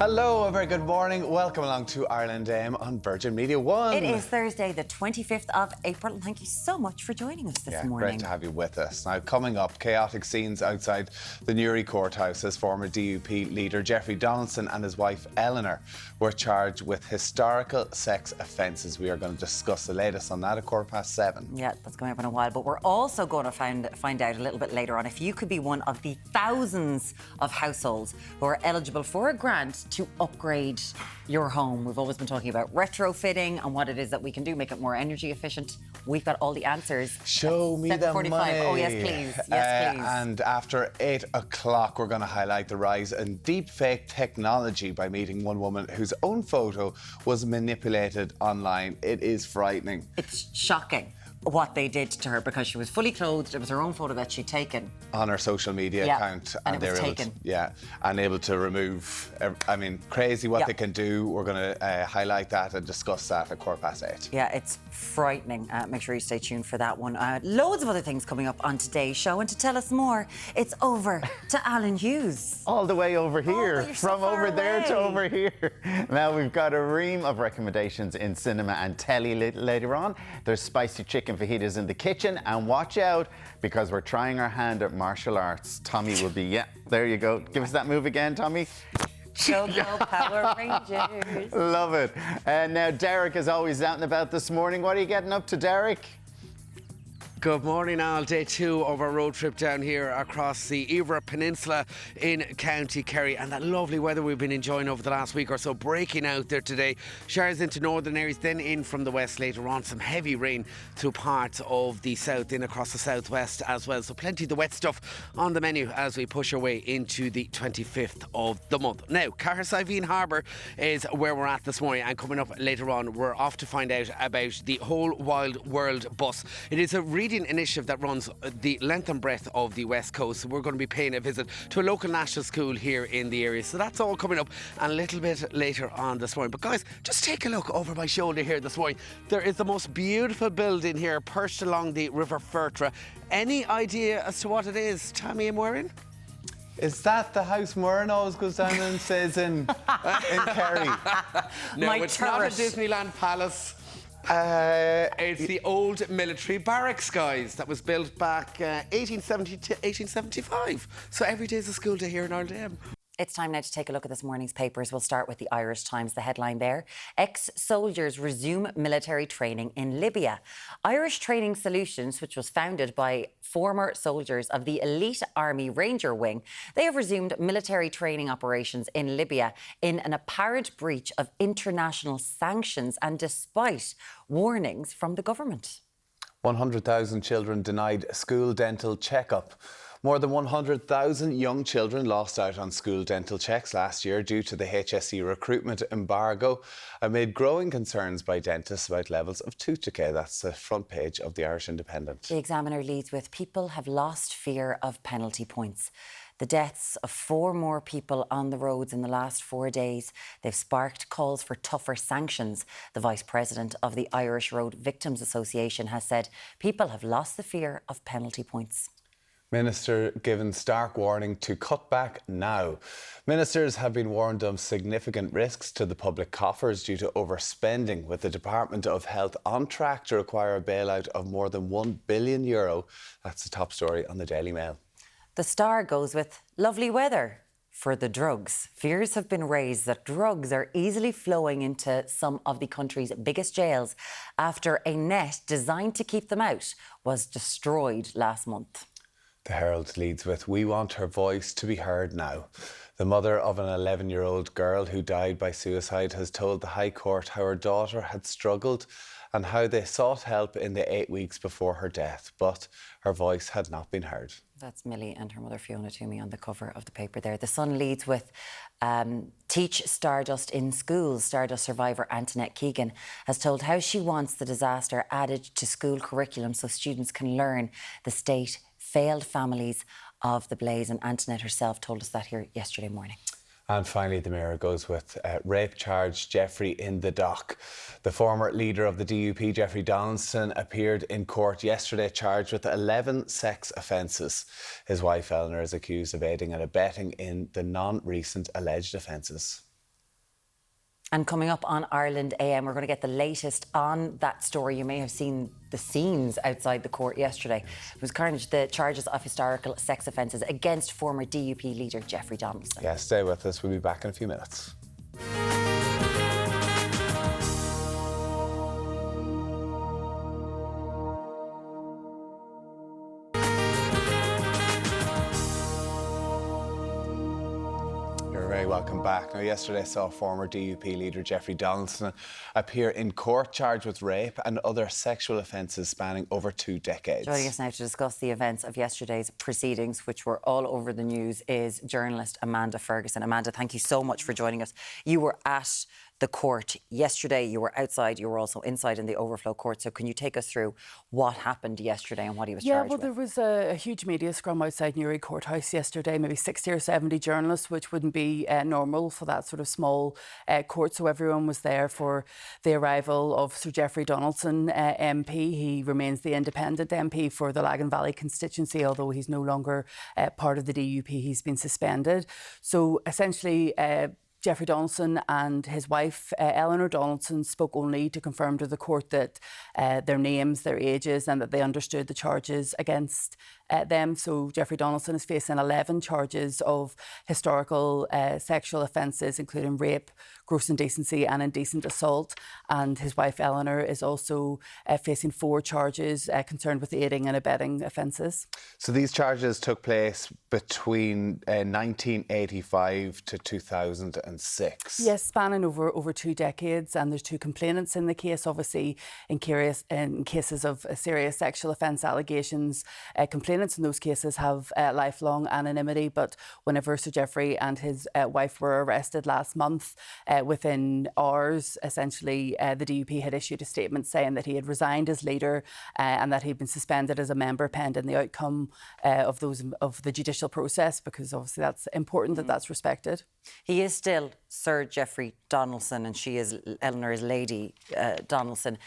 Hello, a very good morning. Welcome along to Ireland AM on Virgin Media 1. It is Thursday, the 25th of April. Thank you so much for joining us this morning. Great to have you with us. Now, coming up, chaotic scenes outside the Newry courthouse as former DUP leader Jeffrey Donaldson and his wife Eleanor were charged with historical sex offences. We are going to discuss the latest on that at 7:15. Yeah, that's coming up in a while. But we're also going to find out a little bit later on if you could be one of the thousands of households who are eligible for a grant to upgrade your home. We've always been talking about retrofitting and what it is that we can do, make it more energy efficient. We've got all the answers. Show me the money. Oh, yes, please. Yes, please. And after 8 o'clock, we're going to highlight the rise in deepfake technology by meeting one woman whose own photo was manipulated online. It is frightening. It's shocking what they did to her because she was fully clothed. It was her own photo that she'd taken on her social media account, and it was taken. And able to remove. I mean, crazy what they can do. We're going to highlight that and discuss that at 8:15. Yeah, it's frightening. Make sure you stay tuned for that one. Loads of other things coming up on today's show, and to tell us more, it's over to Alan Hughes. All the way over here, from over there to over here. Now we've got a ream of recommendations in cinema and telly later on. There's spicy chicken fajitas in the kitchen, and watch out because we're trying our hand at martial arts. Tommy will be, there you go. Give us that move again, Tommy. Go Power Rangers. Love it. And now Deric is always out and about this morning. What are you getting up to, Deric? Good morning, all. Day 2 of our road trip down here across the Evra Peninsula in County Kerry, and that lovely weather we've been enjoying over the last week or so breaking out there today. Showers into northern areas, then in from the west later on. Some heavy rain through parts of the south, in across the southwest as well. So plenty of the wet stuff on the menu as we push our way into the 25th of the month. Now, Cahersiveen Harbour is where we're at this morning, and coming up later on, we're off to find out about the Whole Wild World bus. It is a reading initiative that runs the length and breadth of the West Coast. So we're going to be paying a visit to a local national school here in the area. So that's all coming up a little bit later on this morning. But guys, just take a look over my shoulder here this morning. There is the most beautiful building here perched along the River Fertra. Any idea as to what it is, Tommy and Morin? Is that the house Morin always goes down and says in Kerry? No, it's not a Disneyland Palace. It's the old military barracks, guys, that was built back 1870 to 1875. So every day is a school day here in Ireland AM. It's time now to take a look at this morning's papers. We'll start with the Irish Times, the headline there. Ex-soldiers resume military training in Libya. Irish Training Solutions, which was founded by former soldiers of the elite Army Ranger Wing, they have resumed military training operations in Libya in an apparent breach of international sanctions and despite warnings from the government. 100,000 children denied school dental checkup. More than 100,000 young children lost out on school dental checks last year due to the HSE recruitment embargo, amid growing concerns by dentists about levels of tooth decay. That's the front page of the Irish Independent. The Examiner leads with people have lost fear of penalty points. The deaths of 4 more people on the roads in the last 4 days. They've sparked calls for tougher sanctions. The Vice President of the Irish Road Victims Association has said people have lost the fear of penalty points. Minister given stark warning to cut back now. Ministers have been warned of significant risks to the public coffers due to overspending, with the Department of Health on track to require a bailout of more than €1 billion. That's the top story on the Daily Mail. The Star goes with lovely weather for the drugs. Fears have been raised that drugs are easily flowing into some of the country's biggest jails after a net designed to keep them out was destroyed last month. The Herald leads with, we want her voice to be heard now. The mother of an 11-year-old girl who died by suicide has told the High Court how her daughter had struggled and how they sought help in the 8 weeks before her death, but her voice had not been heard. That's Millie and her mother Fiona Toomey on the cover of the paper there. The Sun leads with Teach Stardust in Schools. Stardust survivor Antoinette Keegan has told how she wants the disaster added to school curriculum so students can learn the state failed families of the blaze, and Antoinette herself told us that here yesterday morning. And finally, the Mirror goes with rape charge Jeffrey in the dock. The former leader of the DUP, Jeffrey Donaldson, appeared in court yesterday charged with 11 sex offences. His wife, Eleanor, is accused of aiding and abetting in the non-recent alleged offences. And coming up on Ireland AM, we're going to get the latest on that story. You may have seen the scenes outside the court yesterday. It was carnage, the charges of historical sex offences against former DUP leader Jeffrey Donaldson. Yeah, stay with us. We'll be back in a few minutes. Welcome back. Now, yesterday saw former DUP leader Jeffrey Donaldson appear in court charged with rape and other sexual offences spanning over 2 decades. Joining us now to discuss the events of yesterday's proceedings, which were all over the news, is journalist Amanda Ferguson. Amanda, thank you so much for joining us. You were at the court yesterday. You were outside. You were also inside in the overflow court. So can you take us through what happened yesterday and what he was charged with? There was a huge media scrum outside Newry Courthouse yesterday, maybe 60 or 70 journalists, which wouldn't be normal for that sort of small court. So everyone was there for the arrival of Sir Jeffrey Donaldson, MP. He remains the independent MP for the Lagan Valley constituency, although he's no longer part of the DUP. He's been suspended. So essentially, Jeffrey Donaldson and his wife, Eleanor Donaldson, spoke only to confirm to the court that their names, their ages, and that they understood the charges against them. So Jeffrey Donaldson is facing 11 charges of historical sexual offences, including rape, gross indecency and indecent assault. And his wife, Eleanor, is also facing 4 charges concerned with aiding and abetting offences. So these charges took place between 1985 to 2006. Yes, spanning over 2 decades, and there's 2 complainants in the case. Obviously, in cases of serious sexual offence allegations, complainants in those cases have lifelong anonymity. But whenever Sir Jeffrey and his wife were arrested last month, within hours, essentially, the DUP had issued a statement saying that he had resigned as leader and that he'd been suspended as a member pending the outcome of the judicial process, because obviously that's important that that's respected. He is still Sir Jeffrey Donaldson and she is Eleanor's Lady Donaldson.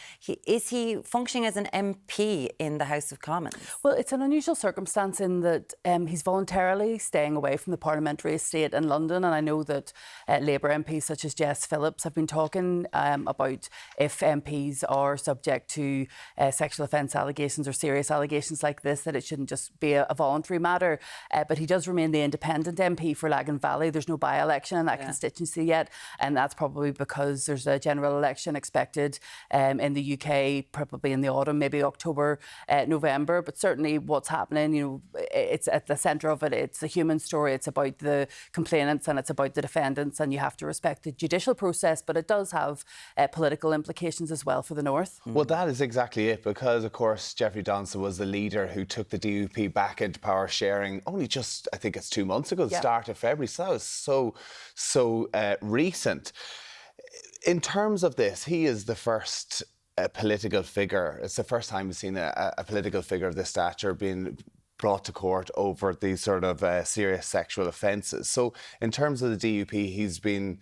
Is he functioning as an MP in the House of Commons? Well, it's an unusual circumstance in that he's voluntarily staying away from the parliamentary estate in London, and I know that Labour MPs such as Jess Phillips have been talking about if MPs are subject to sexual offence allegations or serious allegations like this, that it shouldn't just be a voluntary matter. But he does remain the independent MP for Lagan Valley. There's no by-election in that constituency yet, and that's probably because there's a general election expected in the UK, probably in the autumn, maybe October, November. But certainly what's happening, it's at the centre of it. It's a human story. It's about the complainants and it's about the defendants, and you have to respect the judicial process, but it does have political implications as well for the North. Well, that is exactly it, because, of course, Jeffrey Donaldson was the leader who took the DUP back into power sharing only just, I think it's 2 months ago, the start of February. So that was so recent. In terms of this, he is the first political figure. It's the first time we've seen a political figure of this stature being brought to court over these sort of serious sexual offences. So in terms of the DUP, he's been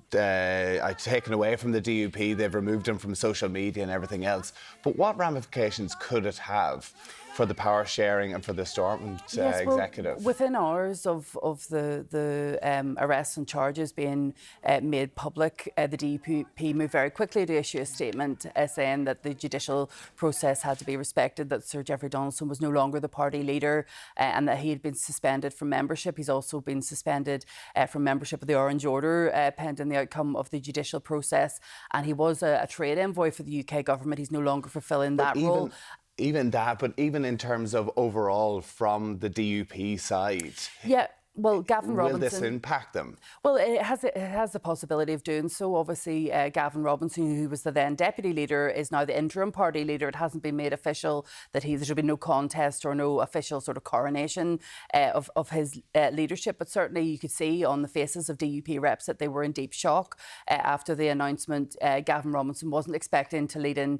taken away from the DUP. They've removed him from social media and everything else. But what ramifications could it have for the power sharing and for the Stormont executive? Within hours of the arrests and charges being made public, the DUP moved very quickly to issue a statement saying that the judicial process had to be respected, that Sir Jeffrey Donaldson was no longer the party leader and that he had been suspended from membership. He's also been suspended from membership of the Orange Order pending the outcome of the judicial process. And he was a trade envoy for the UK government. He's no longer fulfilling that role. Even that, but even in terms of overall from the DUP side. Yeah. Well, Gavin Robinson... Will this impact them? Well, it has the possibility of doing so. Obviously, Gavin Robinson, who was the then deputy leader, is now the interim party leader. It hasn't been made official that there should be no contest or no official sort of coronation of his leadership. But certainly you could see on the faces of DUP reps that they were in deep shock after the announcement. Gavin Robinson wasn't expecting to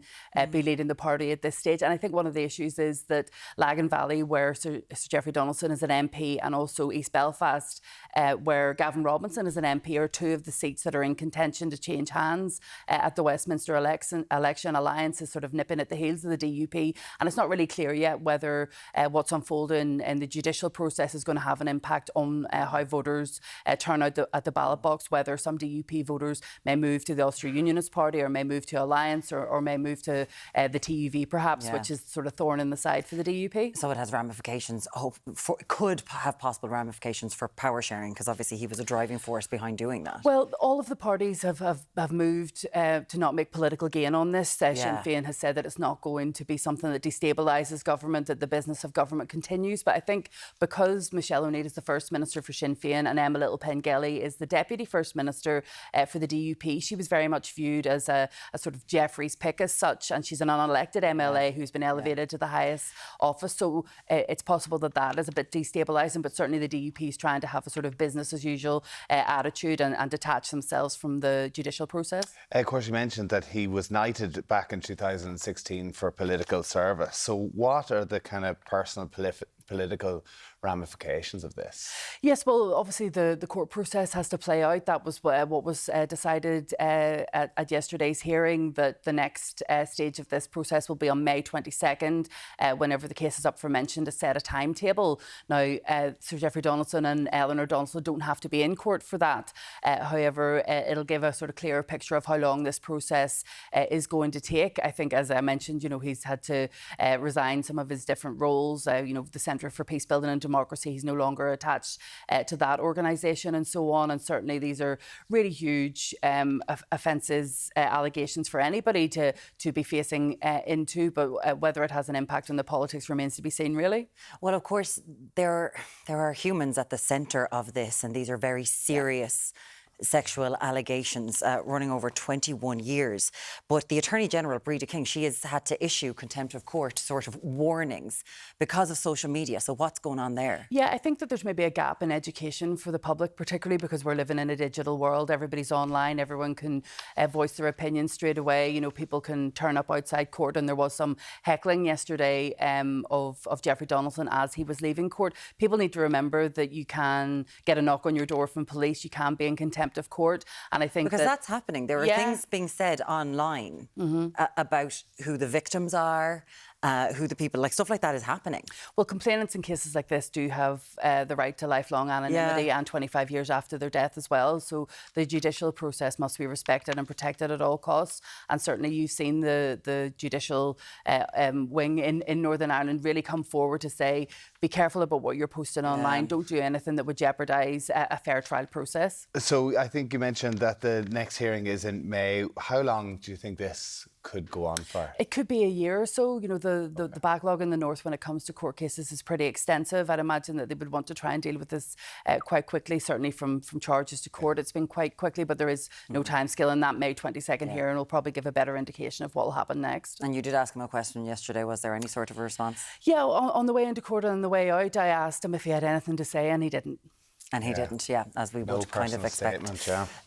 be leading the party at this stage. And I think one of the issues is that Lagan Valley, where Sir Jeffrey Donaldson is an MP, and also East Belfast, where Gavin Robinson is an MP, are two of the seats that are in contention to change hands at the Westminster election. Alliance is sort of nipping at the heels of the DUP, and it's not really clear yet whether what's unfolding in the judicial process is going to have an impact on how voters turn out at the ballot box, whether some DUP voters may move to the Ulster Unionist Party or may move to Alliance or may move to the TUV perhaps, which is sort of thorn in the side for the DUP. So it has ramifications, could have possible ramifications for power sharing, because obviously he was a driving force behind doing that. Well, all of the parties have moved to not make political gain on this. Sinn Féin has said that it's not going to be something that destabilises government, that the business of government continues. But I think because Michelle O'Neill is the First Minister for Sinn Féin and Emma Little-Pengelly is the Deputy First Minister for the DUP, she was very much viewed as a sort of Jeffrey's pick as such, and she's an unelected MLA who's been elevated to the highest office. So it's possible that is a bit destabilising, but certainly the DUP is trying to have a sort of business as usual attitude and detach themselves from the judicial process. Of course, you mentioned that he was knighted back in 2016 for political service. So what are the kind of personal political ramifications of this? Yes, well, obviously the court process has to play out. That was what was decided at yesterday's hearing, that the next stage of this process will be on May 22nd, whenever the case is up for mention, to set a timetable. Now, Sir Jeffrey Donaldson and Eleanor Donaldson don't have to be in court for that. However, it'll give a sort of clearer picture of how long this process is going to take. I think, as I mentioned, he's had to resign some of his different roles. The Centre for Peace Building and Democracy, he's no longer attached to that organisation and so on. And certainly these are really huge offences, allegations for anybody to be facing into. But whether it has an impact on the politics remains to be seen, really. Well, of course, there are humans at the centre of this, and these are very serious sexual allegations running over 21 years. But the Attorney General, Breda King, she has had to issue contempt of court sort of warnings because of social media. So what's going on there? Yeah, I think that there's maybe a gap in education for the public, particularly because we're living in a digital world. Everybody's online. Everyone can voice their opinion straight away. People can turn up outside court, and there was some heckling yesterday of Jeffrey Donaldson as he was leaving court. People need to remember that you can get a knock on your door from police. You can be in contempt of court, and I think because that's happening. There are things being said online about who the victims are, who the people, like stuff like that is happening. Well, complainants in cases like this do have the right to lifelong anonymity and 25 years after their death as well. So the judicial process must be respected and protected at all costs. And certainly you've seen the judicial wing in Northern Ireland really come forward to say, be careful about what you're posting online. Don't do anything that would jeopardise a fair trial process. So I think you mentioned that the next hearing is in May. How long do you think this could go on for? It could be a year or so. The backlog in the north when it comes to court cases is pretty extensive. I'd imagine that they would want to try and deal with this quite quickly, certainly from charges to court. It's been quite quickly, but there is no time scale in that May 22nd hearing. Will probably give a better indication of what will happen next. And you did ask him a question yesterday. Was there any sort of a response? Yeah, on the way into court and on the way out, I asked him if he had anything to say, and he didn't. And he didn't, as we would kind of expect.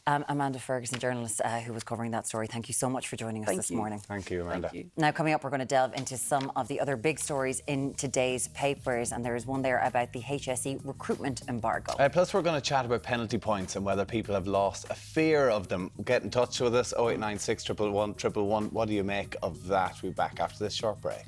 Amanda Ferguson, journalist who was covering that story, thank you so much for joining us this morning. Thank you, Amanda. Thank you. Now, coming up, we're going to delve into some of the other big stories in today's papers, and there is one there about the HSE recruitment embargo. Plus, we're going to chat about penalty points and whether people have lost a fear of them. Get in touch with us, 0896 111 111. What do you make of that? We'll be back after this short break.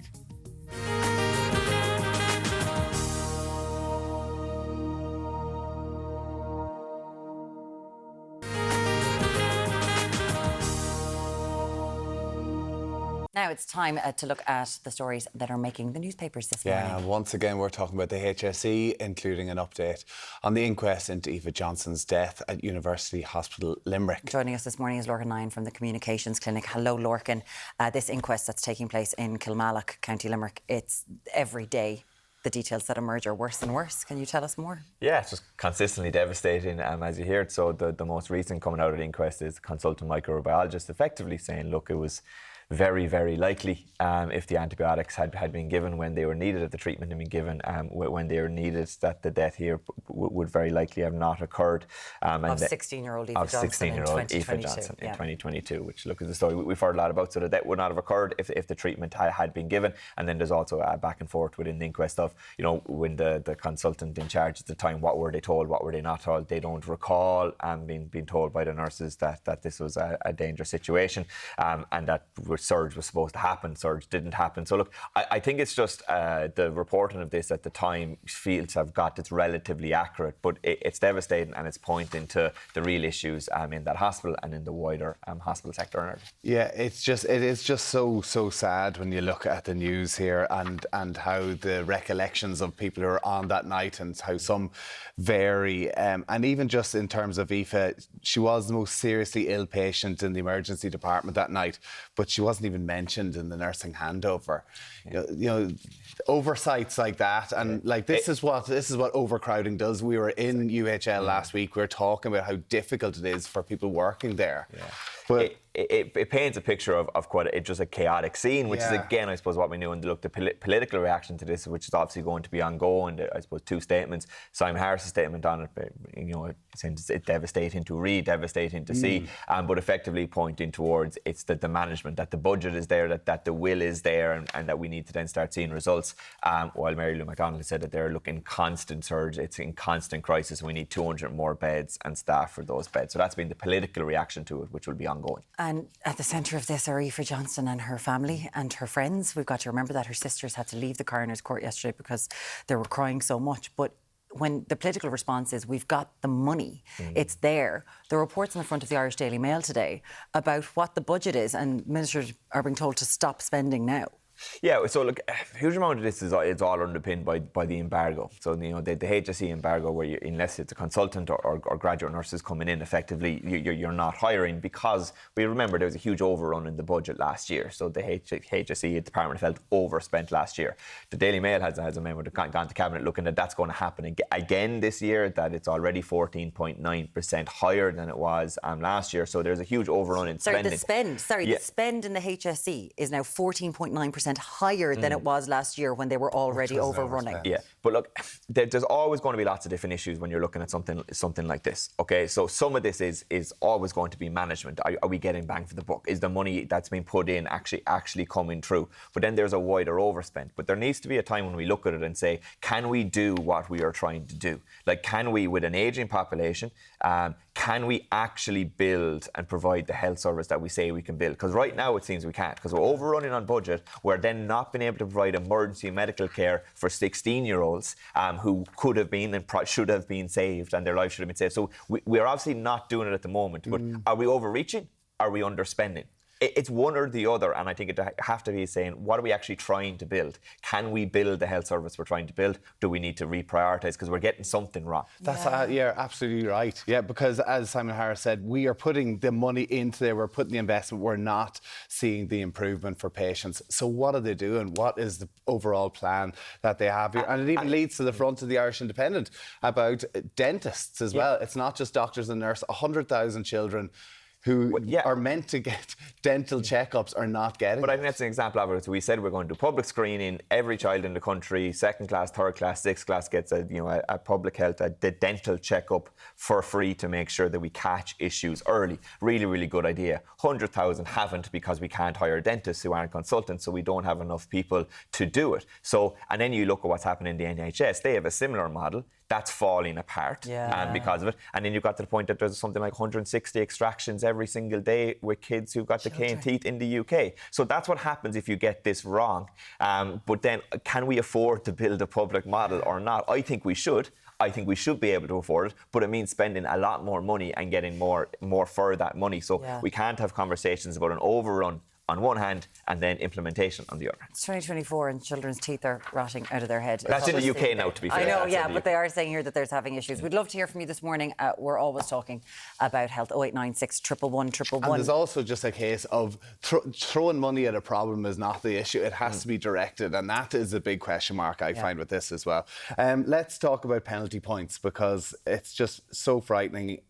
Now it's time to look at the stories that are making the newspapers this morning. Yeah, once again, we're talking about the HSE, including an update on the inquest into Eva Johnson's death at University Hospital Limerick. Joining us this morning is Lorcan Nine from the Communications Clinic. Hello, Lorcan. This inquest that's taking place in Kilmallock, County Limerick, it's every day the details that emerge are worse and worse. Can you tell us more? Yeah, it's just consistently devastating, as you heard. So the most recent coming out of the inquest is the consultant microbiologist effectively saying, look, it was very, very likely, if the antibiotics had been given when they were needed, if the treatment had been given when they were needed, that the death here would very likely have not occurred. Of 16-year-old Aoife Johnson in 2022, which, look at the story we've heard a lot about, so that would not have occurred if the treatment had been given. And then there's also a back and forth within the inquest of, when the consultant in charge at the time, what were they told, what were they not told? They don't recall being told by the nurses that this was a dangerous situation, and that surge was supposed to happen. Surge didn't happen. So look, I think it's just the reporting of this at the time feels have got it's relatively accurate, but it's devastating, and it's pointing to the real issues in that hospital and in the wider hospital sector in Ireland. Yeah, it is just so sad when you look at the news here and how the recollections of people who are on that night and how some vary. And even just in terms of Aoife, she was the most seriously ill patient in the emergency department that night, but she wasn't even mentioned in the nursing handover. Oversights like that, and this is what overcrowding does. We were in UHL last week. We were talking about how difficult it is for people working there. Yeah. But it paints a picture of quite just a chaotic scene, which is, again, I suppose, what we knew. And look, the political reaction to this, which is obviously going to be ongoing. I suppose two statements. Simon Harris's statement on it, saying it's devastating to read, devastating to see, but effectively pointing towards it's the management, that the budget is there, that the will is there, and that we need to then start seeing results. While Mary Lou McDonald said that they're looking constant surge, it's in constant crisis. We need 200 more beds and staff for those beds. So that's been the political reaction to it, which will be ongoing. And at the centre of this are Aoife Johnson and her family and her friends. We've got to remember that her sisters had to leave the coroner's court yesterday because they were crying so much. But when the political response is, we've got the money, it's there. The reports in the front of the Irish Daily Mail today about what the budget is, and ministers are being told to stop spending now. Yeah, so look, a huge amount of this is it's all underpinned by the embargo. So the HSE embargo, where unless it's a consultant or graduate nurses coming in, effectively you're not hiring, because we remember there was a huge overrun in the budget last year. So the HSE Department of Health overspent last year. The Daily Mail has a memo gone to Cabinet looking at that's going to happen again this year, that it's already 14.9% higher than it was last year. So there's a huge overrun in spending. The spend in the HSE is now 14.9% higher than it was last year when they were already overrunning. Yeah, but look, there's always going to be lots of different issues when you're looking at something like this. Okay, so some of this is always going to be management. Are we getting bang for the buck? Is the money that's been put in actually coming through? But then there's a wider overspend. But there needs to be a time when we look at it and say, can we do what we are trying to do? Like, can we, with an ageing population, can we actually build and provide the health service that we say we can build? Because right now it seems we can't, because we're overrunning on budget. We're then not being able to provide emergency medical care for 16-year-olds who could have been and should have been saved, and their lives should have been saved. So we're obviously not doing it at the moment. But are we overreaching? Are we underspending? It's one or the other, and I think it have to be saying, what are we actually trying to build? Can we build the health service we're trying to build? Do we need to reprioritise because we're getting something wrong? That's you're absolutely right. Yeah, because as Simon Harris said, we are putting the money into there, we're putting the investment, we're not seeing the improvement for patients. So what are they doing? What is the overall plan that they have here? And it even leads to the front of the Irish Independent about dentists as well. It's not just doctors and nurses. 100,000 children who are meant to get dental checkups are not getting But I think that's an example of it. So we said we're going to do public screening. Every child in the country, second class, third class, sixth class, gets a public health, the dental checkup for free to make sure that we catch issues early. Really, really good idea. 100,000 haven't, because we can't hire dentists who aren't consultants, so we don't have enough people to do it. So, and then you look at what's happening in the NHS. They have a similar model. That's falling apart because of it. And then you got to the point that there's something like 160 extractions every single day with kids who've got decaying teeth in the UK. So that's what happens if you get this wrong. But then, can we afford to build a public model or not? I think we should. I think we should be able to afford it, but it means spending a lot more money and getting more for that money. So we can't have conversations about an overrun on one hand and then implementation on the other. It's 2024 and children's teeth are rotting out of their head. That's in the UK now, to be fair. I know, but they are saying here that there's having issues. We'd love to hear from you this morning. We're always talking about health. 0896 111 111. And there's also just a case of throwing money at a problem is not the issue. It has to be directed, and that is a big question mark I find with this as well. Let's talk about penalty points, because it's just so frightening.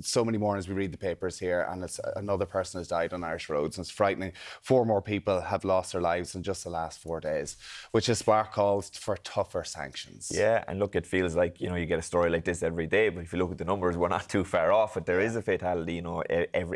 so many mornings we read the papers here, and it's another person has died on Irish roads, and it's frightening. 4 more people have lost their lives in just the last 4 days, which has sparked calls for tougher sanctions. Yeah, and look, it feels like, you know, you get a story like this every day, but if you look at the numbers, we're not too far off. But there is a fatality, you know,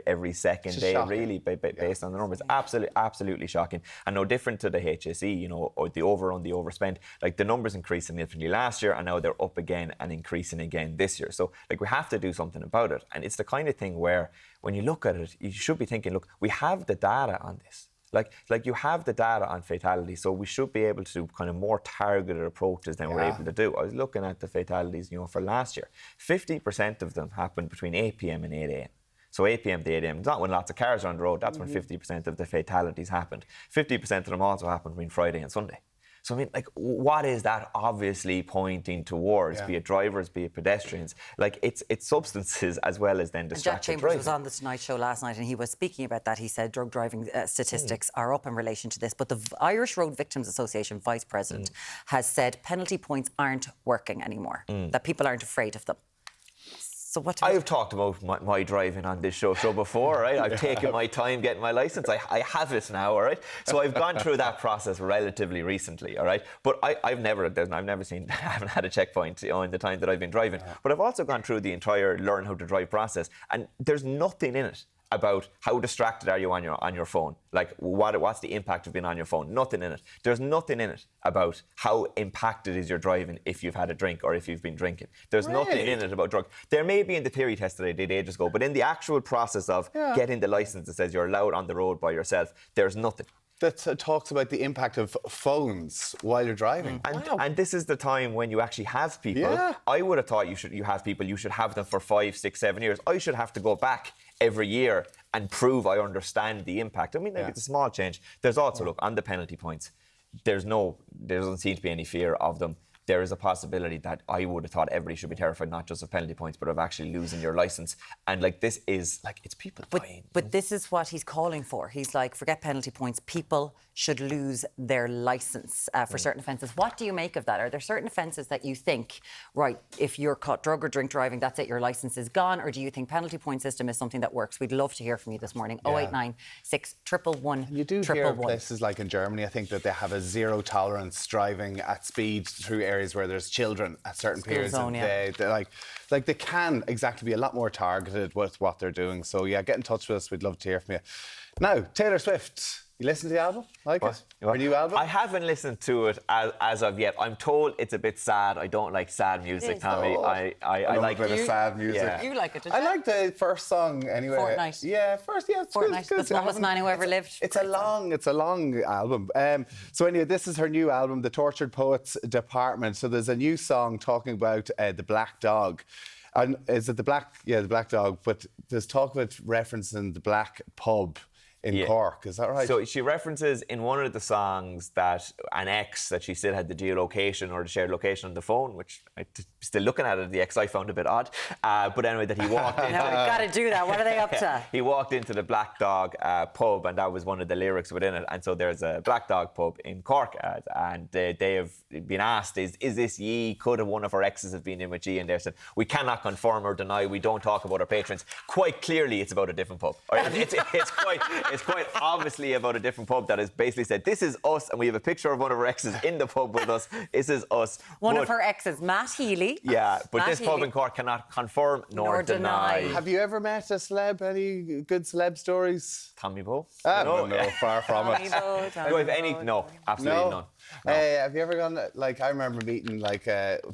every second day, shocking. really, based on the numbers. Absolutely shocking. And no different to the HSE, you know, or the overrun, the overspend. Like, the numbers increased significantly last year, and now they're up again and increasing again this year. So, like, we have to do something about it. And it's the kind of thing where, when you look at it, you should be thinking, look, we have the data on this. Like you have the data on fatalities, so we should be able to do kind of more targeted approaches than we're able to do. I was looking at the fatalities, you know, for last year. 50% of them happened between 8 p.m. and 8 a.m. So 8 p.m. to 8 a.m. It's not when lots of cars are on the road. That's when 50% of the fatalities happened. 50% of them also happened between Friday and Sunday. So, I mean, like, what is that obviously pointing towards, be it drivers, be it pedestrians? Like, it's substances as well as then distracted Jack Chambers driving. was on the Tonight Show last night, and he was speaking about that. He said drug driving statistics are up in relation to this. But the Irish Road Victims Association Vice President has said penalty points aren't working anymore, that people aren't afraid of them. So what? I have talked about my driving on this show before, right? I've taken my time getting my licence. I have it now, all right? So I've gone through that process relatively recently, all right? But I've never seen, I haven't had a checkpoint, you know, in the time that I've been driving. But I've also gone through the entire learn how to drive process, and there's nothing in it about how distracted are you on your phone. Like, what's the impact of being on your phone? Nothing in it. There's nothing in it about how impacted is your driving if you've had a drink or if you've been drinking. There's nothing in it about drugs. There may be in the theory test that I did ages ago, but in the actual process of getting the licence that says you're allowed on the road by yourself, there's nothing. That talks about the impact of phones while you're driving. And this is the time when you actually have people. Yeah. I would have thought you should have them for 5, 6, 7 years. I should have to go back every year and prove I understand the impact. I mean, like, it's a small change. There's also, look, on the penalty points, there doesn't seem to be any fear of them. There is a possibility that I would have thought everybody should be terrified, not just of penalty points, but of actually losing your licence. And, like, this is, like, it's people dying. But this is what he's calling for. He's like, forget penalty points. People should lose their licence for certain offences. What do you make of that? Are there certain offences that you think, right, if you're caught drug or drink driving, that's it, your licence is gone? Or do you think penalty point system is something that works? We'd love to hear from you this morning. 0896 111 You do hear places like in Germany, I think, that they have a zero tolerance driving at speed through areas where there's children at certain periods of the day. They're like they can exactly be a lot more targeted with what they're doing. So yeah, get in touch with us. We'd love to hear from you. Now, Taylor Swift. You listen to the album? Like it? Her new album? I haven't listened to it as of yet. I'm told it's a bit sad. I don't like sad music, Tommy. I like a bit of sad music. Yeah. You like it, did you? I like the first song anyway. Fortnight. Yeah, it's Fortnight. good. The smallest man who ever lived. It's a long album. So anyway, this is her new album, The Tortured Poets Department. So there's a new song talking about the black dog. And is it the black? Yeah, the black dog. But there's talk about referencing the black pub in Cork, is that right? So she references in one of the songs that an ex that she still had the geolocation or the shared location on the phone, which I'm still looking at it, the ex I found a bit odd. But anyway, that he walked into... No, we've got to do that. What are they up to? He walked into the Black Dog pub, and that was one of the lyrics within it. And so there's a Black Dog pub in Cork, and they have been asked, is this ye? Could have one of our exes have been in with ye? And they said, we cannot confirm or deny. We don't talk about our patrons. Quite clearly, it's about a different pub. Right? It's quite obviously about a different pub that has basically said, this is us, and we have a picture of one of our exes in the pub with us. This is us. One of her exes, Matt Healy. Yeah, but this pub in Cork cannot confirm nor deny. Have you ever met a celeb? Any good celeb stories? Tommy Bow? No, far from it. Do I have any? No, absolutely none. No. Have you ever gone, like, I remember meeting, like,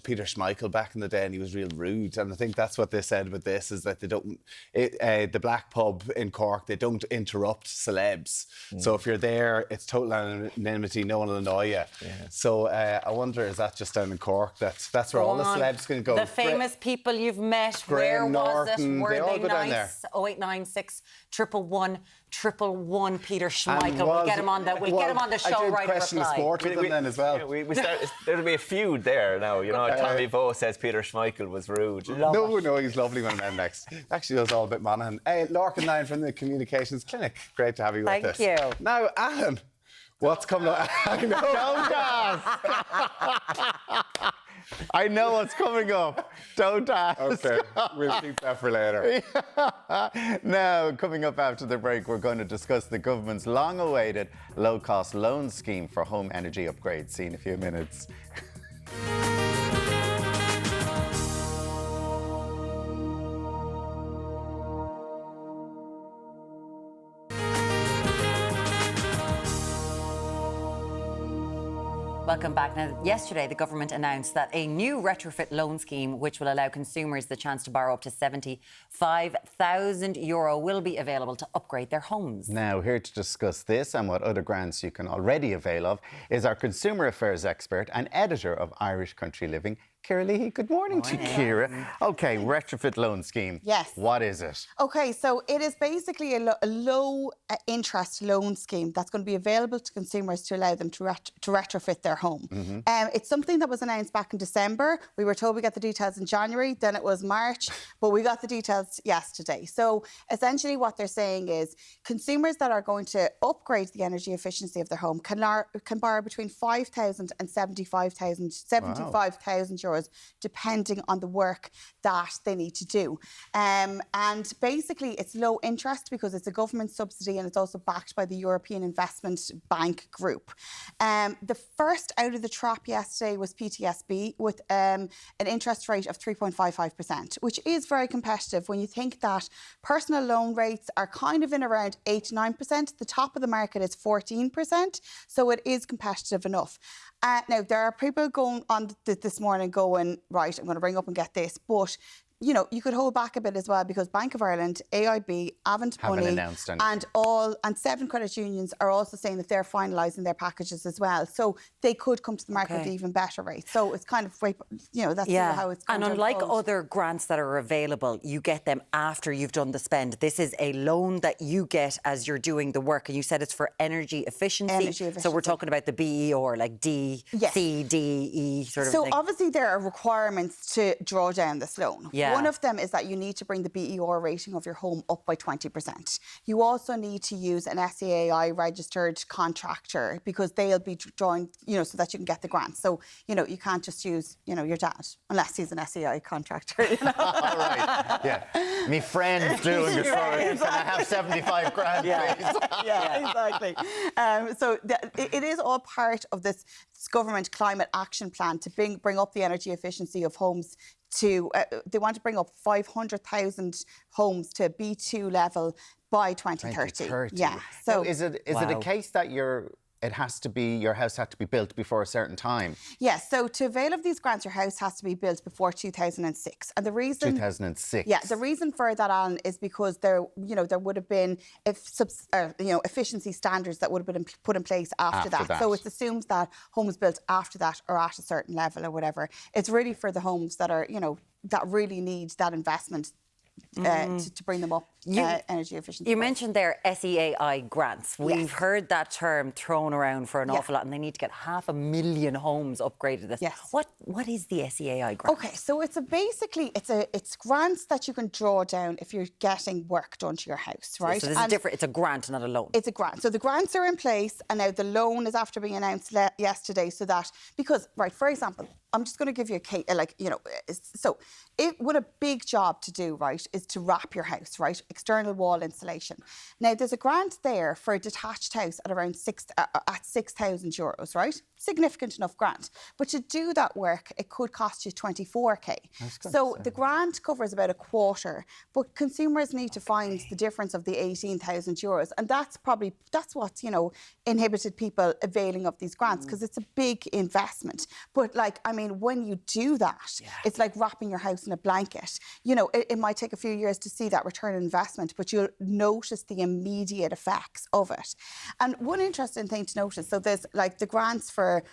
Peter Schmeichel back in the day, and he was real rude, and I think that's what they said about this, is that they don't, the black pub in Cork, they don't interrupt celebs. So if you're there, it's total anonymity, no one will annoy you. Yeah. So I wonder, is that just down in Cork? That's where all the celebs can go. The famous people you've met, where was it? Were they nice? 0896 111 Peter Schmeichel. We'll get him on the show right away. The sport with them then as well. There'll be a feud there now. You know, Tommy Bow says Peter Schmeichel was rude. No, he's lovely when I'm next. Actually, that's all a bit Monaghan. Hey, Larkin Lyon from the Communications Clinic. Great to have you with us. Thank you. Now, Alan, what's coming up? I know. I know what's coming up. Don't ask. Okay, we'll keep that for later. Now, coming up after the break, we're going to discuss the government's long-awaited low-cost loan scheme for home energy upgrades. See you in a few minutes. Welcome back. Now, yesterday, the government announced that a new retrofit loan scheme, which will allow consumers the chance to borrow up to €75,000, will be available to upgrade their homes. Now, here to discuss this and what other grants you can already avail of is our consumer affairs expert and editor of Irish Country Living, Kerry. Good morning to you, Ciara. OK, retrofit loan scheme. Yes. What is it? OK, so it is basically a low interest loan scheme that's going to be available to consumers to allow them to retrofit their home. It's something that was announced back in December. We were told we got the details in January, then it was March, but we got the details yesterday. So essentially what they're saying is consumers that are going to upgrade the energy efficiency of their home can borrow between €5,000 and €75,000, depending on the work that they need to do. And basically it's low interest because it's a government subsidy and it's also backed by the European Investment Bank Group. The first out of the trap yesterday was PTSB with an interest rate of 3.55%, which is very competitive when you think that personal loan rates are kind of in around 8 to 9%. The top of the market is 14%, so it is competitive enough. Now, there are people going on this morning going, right, I'm going to ring up and get this. But, you know, you could hold back a bit as well because Bank of Ireland, AIB, Avant Money and 7 credit unions are also saying that they're finalising their packages as well. So they could come to the market with even better rates. So it's kind of, you know, that's how it's going And unlike unfold. other grants that are available, you get them after you've done the spend. This is a loan that you get as you're doing the work. And you said it's for energy efficiency. So we're talking about the BER, like D, C, D, E sort of thing. So obviously there are requirements to draw down this loan. Yeah. One of them is that you need to bring the BER rating of your home up by 20%. You also need to use an SEAI registered contractor because they'll be drawing, you know, so that you can get the grant. So, you know, you can't just use, you know, your dad, unless he's an SEAI contractor. You know? All right, yeah. Me friend's doing it for it. Can I have 75 grand, please? Yeah, exactly. So it is all part of this government climate action plan to bring up the energy efficiency of homes to, they want to bring up 500,000 homes to a B2 level by 2030. Yeah. So now, is it a case that your house has to be built before a certain time? Yes. So to avail of these grants, your house has to be built before 2006. And the reason 2006. Yeah. The reason for that, Alan, is because there would have been efficiency standards that would have been put in place after that. So it's assumed that homes built after that are at a certain level or whatever. It's really for the homes that are, you know, that really need that investment to bring them up energy efficiency. You mentioned their SEAI grants. We've heard that term thrown around for an awful lot, and they need to get 500,000 homes upgraded. What is the SEAI grant? Okay, so it's grants that you can draw down if you're getting work done to your house, right? So this is different. It's a grant, not a loan. It's a grant. So the grants are in place, and now the loan is after being announced yesterday. So that for example, I'm just going to give you a case, so what a big job to do, right, is to wrap your house, right? External wall insulation. Now, there's a grant there for a detached house at around €6,000, right? Significant enough grant. But to do that work, it could cost you 24k. So the grant covers about a quarter, but consumers need to find the difference of the €18,000. And that's what, you know, inhibited people availing of these grants, because it's a big investment. But when you do that, it's like wrapping your house in a blanket. You know, it might take a few years to see that return on investment, but you'll notice the immediate effects of it. And one interesting thing to notice, so there's like the grants for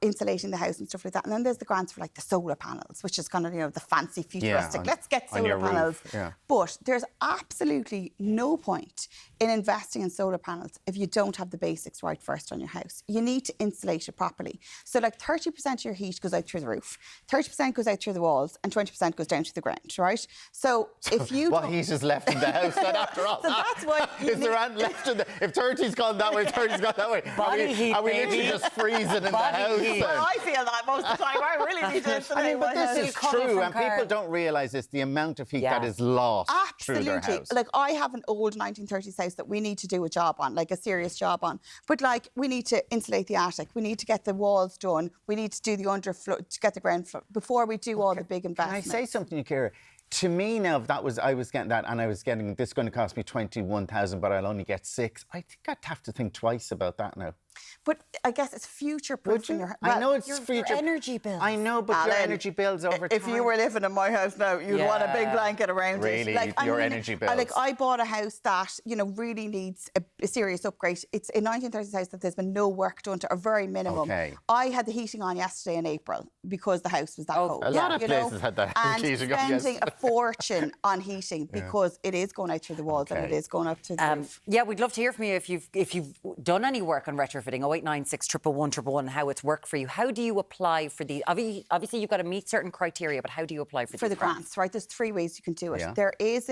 insulating the house and stuff like that, and then there's the grants for like the solar panels, which is kind of, you know, the fancy futuristic, let's get solar panels. But there's absolutely no point in investing in solar panels if you don't have the basics right first on your house. You need to insulate it properly. So like 30% of your heat goes out through the roof, 30% goes out through the walls, and 20% goes down to the ground, right? So if you... What heat is left in the house then after all? So that's why... Is there any left in the... If 30's gone that way, 30's gone that way. Body heat, are we literally just freezing in the house. Well, I feel that most of the time. I really need to insulate my house. This is true, and people don't realise this, the amount of heat that is lost through their house. Like, I have an old 1930s house that we need to do a job on, like a serious job on. But, like, we need to insulate the attic. We need to get the walls done. We need to do the underfloor, to get the ground floor, before we do all the big investments. Can I say something, Kerry? To me now, if I was getting that, and I was getting, this is going to cost me 21,000, but I'll only get 6. I think I'd have to think twice about that now. But I guess it's future-proofing your... I know it's future... Your energy bills. I know, but your energy bills over time... If you were living in my house now, you'd want a big blanket around really, it. Like, your energy bills. Like, I bought a house that, you know, really needs a serious upgrade. It's a 1930s house that there's been no work done to, or very minimum. Okay. I had the heating on yesterday in April because the house was that cold. A lot of places had that heating on yesterday. And spending a fortune on heating because it is going out through the walls and it is going up to the roof. Yeah, we'd love to hear from you if you've done any work on retrofitting. 0896 111 111, how it's worked for you. How do you apply for the... Obviously, you've got to meet certain criteria, but how do you apply for the grants? Right, there's 3 ways you can do it. Yeah. There is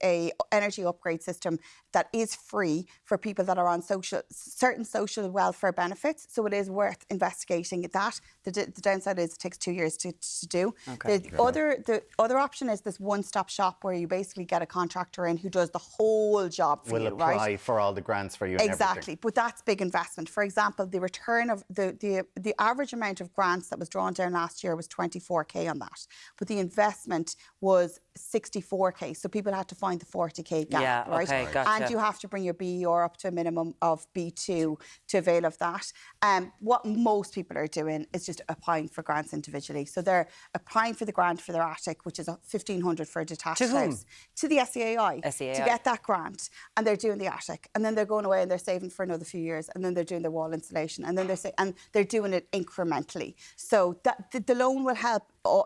a energy upgrade system that is free for people that are on certain social welfare benefits. So it is worth investigating that. The downside is it takes 2 years to do. Okay. The other option is this one-stop shop where you basically get a contractor in who does the whole job for you. Will apply for all the grants for you. Exactly, but that's big investment. For example, the return of the average amount of grants that was drawn down last year was 24k on that, but the investment was 64k. So people had to find the 40k gap, right? Okay, gotcha. And you have to bring your BER up to a minimum of B2 to avail of that. What most people are doing is just applying for grants individually. So they're applying for the grant for their attic, which is $1,500 for a detached house. To the SEAI. To get that grant, and they're doing the attic, and then they're going away and they're saving for another few years, and then they're doing their wall insulation, and then they're doing it incrementally. So that the loan will help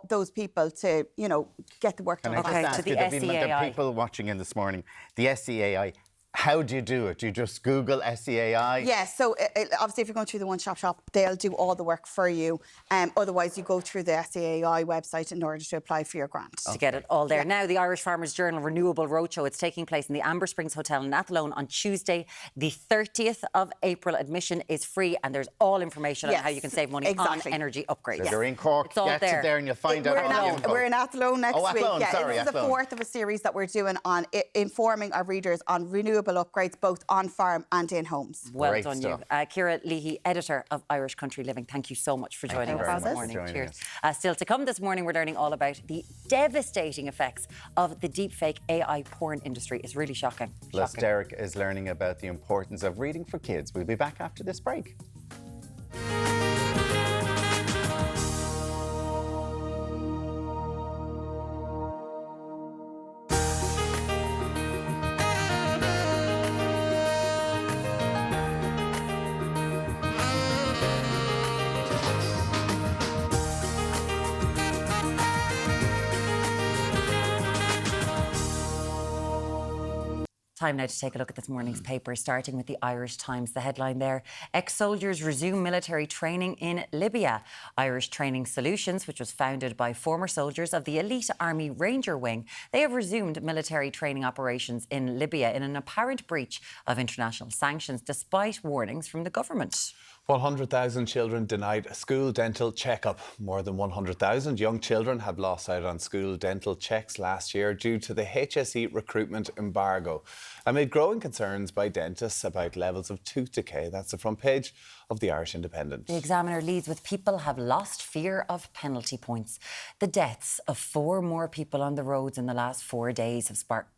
those people to, you know, get the work done. To the SEAI. The people watching in this morning, the SEAI. How do you do it? Do you just Google SEAI? Yes, so obviously if you're going through the one-stop shop, they'll do all the work for you. Otherwise, you go through the SEAI website in order to apply for your grant. To get it all there. Yeah. Now, the Irish Farmers Journal Renewable Roadshow, it's taking place in the Amber Springs Hotel in Athlone on Tuesday, the 30th of April. Admission is free, and there's all information on how you can save money on energy upgrades. So you're in Cork, get to there and you'll find out all the info. We're in Athlone next week. Athlone, This is the 4th of a series that we're doing on informing our readers on renewable upgrades, both on farm and in homes. Well done, you. Ciara Leahy, editor of Irish Country Living. Thank you so much for joining us this morning. Cheers. Still to come this morning, we're learning all about the devastating effects of the deepfake AI porn industry. It's really shocking. Plus, Deric is learning about the importance of reading for kids. We'll be back after this break. Time now to take a look at this morning's paper, starting with the Irish Times. The headline there, ex-soldiers resume military training in Libya. Irish Training Solutions, which was founded by former soldiers of the elite Army Ranger Wing, they have resumed military training operations in Libya in an apparent breach of international sanctions, despite warnings from the government. 100,000 children denied a school dental checkup. More than 100,000 young children have lost out on school dental checks last year due to the HSE recruitment embargo, amid growing concerns by dentists about levels of tooth decay. That's the front page of the Irish Independent. The Examiner leads with people have lost fear of penalty points. The deaths of 4 more people on the roads in the last 4 days have sparked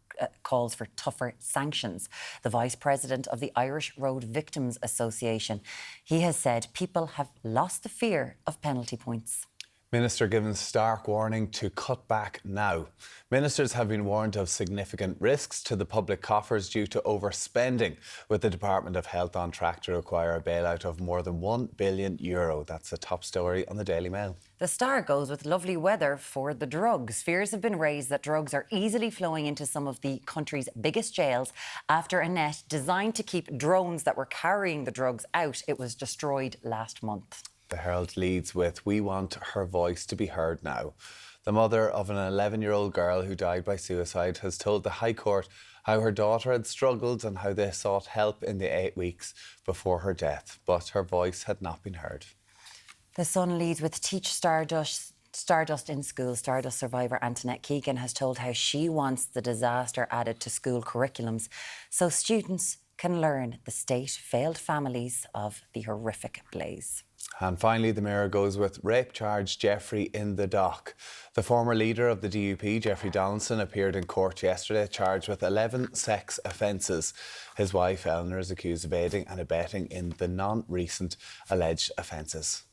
calls for tougher sanctions. The Vice President of the Irish Road Victims Association, he has said people have lost the fear of penalty points. Minister given stark warning to cut back now. Ministers have been warned of significant risks to the public coffers due to overspending, with the Department of Health on track to require a bailout of more than €1 billion. That's the top story on the Daily Mail. The Star goes with lovely weather for the drugs. Fears have been raised that drugs are easily flowing into some of the country's biggest jails after a net designed to keep drones that were carrying the drugs out. It was destroyed last month. The Herald leads with, "We want her voice to be heard now." The mother of an 11-year-old girl who died by suicide has told the High Court how her daughter had struggled and how they sought help in the 8 weeks before her death, but her voice had not been heard. The Sun leads with Teach Stardust in School. Stardust survivor Antoinette Keegan has told how she wants the disaster added to school curriculums so students can learn the state failed families of the horrific blaze. And finally, the Mirror goes with rape charge Jeffrey in the dock. The former leader of the DUP, Jeffrey Donaldson, appeared in court yesterday charged with 11 sex offences. His wife, Eleanor, is accused of aiding and abetting in the non-recent alleged offences.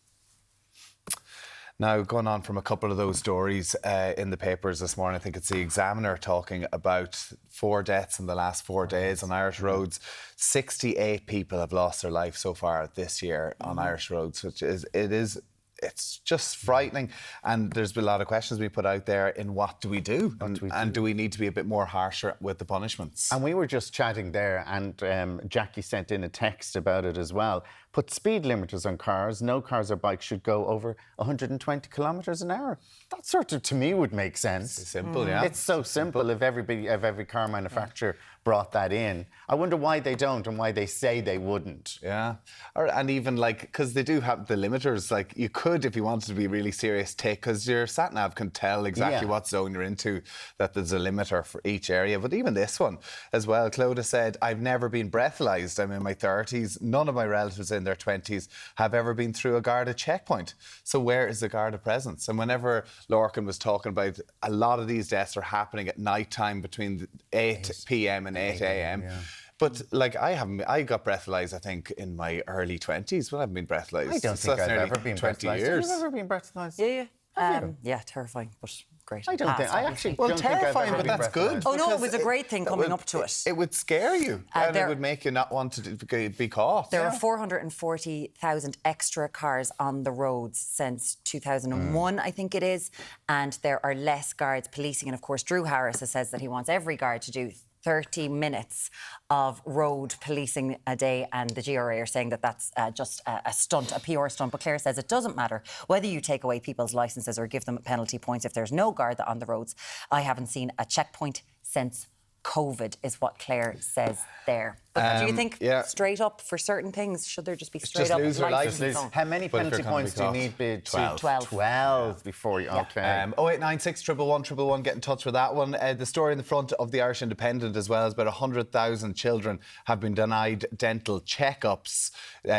Now, going on from a couple of those stories in the papers this morning, I think it's the Examiner talking about 4 deaths in the last 4 days on Irish roads. 68 people have lost their life so far this year on Irish roads, which it's just frightening. And there's been a lot of questions we put out there in what do we do? And do we need to be a bit more harsher with the punishments? And we were just chatting there, and Jackie sent in a text about it as well. Put speed limiters on cars. No cars or bikes should go over 120 kilometres an hour. That sort of, to me, would make sense. It's simple, yeah. It's so simple if every car manufacturer brought that in. I wonder why they don't and why they say they wouldn't. Yeah. And even because they do have the limiters, you could, if you wanted to be really serious, because your sat-nav can tell exactly what zone you're into, that there's a limiter for each area. But even this one as well, Clodagh said, I've never been breathalyzed. I'm in my 30s. None of my relatives in their 20s have ever been through a Garda checkpoint. So where is the Garda presence? And whenever Lorcan was talking about a lot of these deaths are happening at night time between 8 p.m. and 8 a.m. Yeah. But I got breathalyzed, I think, in my early 20s, but I haven't been breathalyzed. I don't think I've ever been 20 breathalyzed. years. Have you ever been breathalyzed? Yeah. Yeah, terrifiging, but great. I don't think. I actually well, don't think I've terrifying, ever but been that's good. breathalyzed. Oh no, it was a great thing coming up to it. It would scare you, and it would make you not want to be caught. There are 440,000 extra cars on the roads since 2001, I think it is, and there are less guards policing. And of course, Drew Harris says that he wants every guard to do 30 minutes of road policing a day, and the GRA are saying that that's just a stunt, a PR stunt. But Claire says it doesn't matter whether you take away people's licences or give them penalty points if there's no Garda on the roads. I haven't seen a checkpoint since COVID, is what Claire says there. But do you think straight up for certain things, should there just be straight up lose your license? How many penalty points do you need? 12 before you... Okay. 0896 111 111, get in touch with that one. The story in the front of the Irish Independent as well is about 100,000 children have been denied dental checkups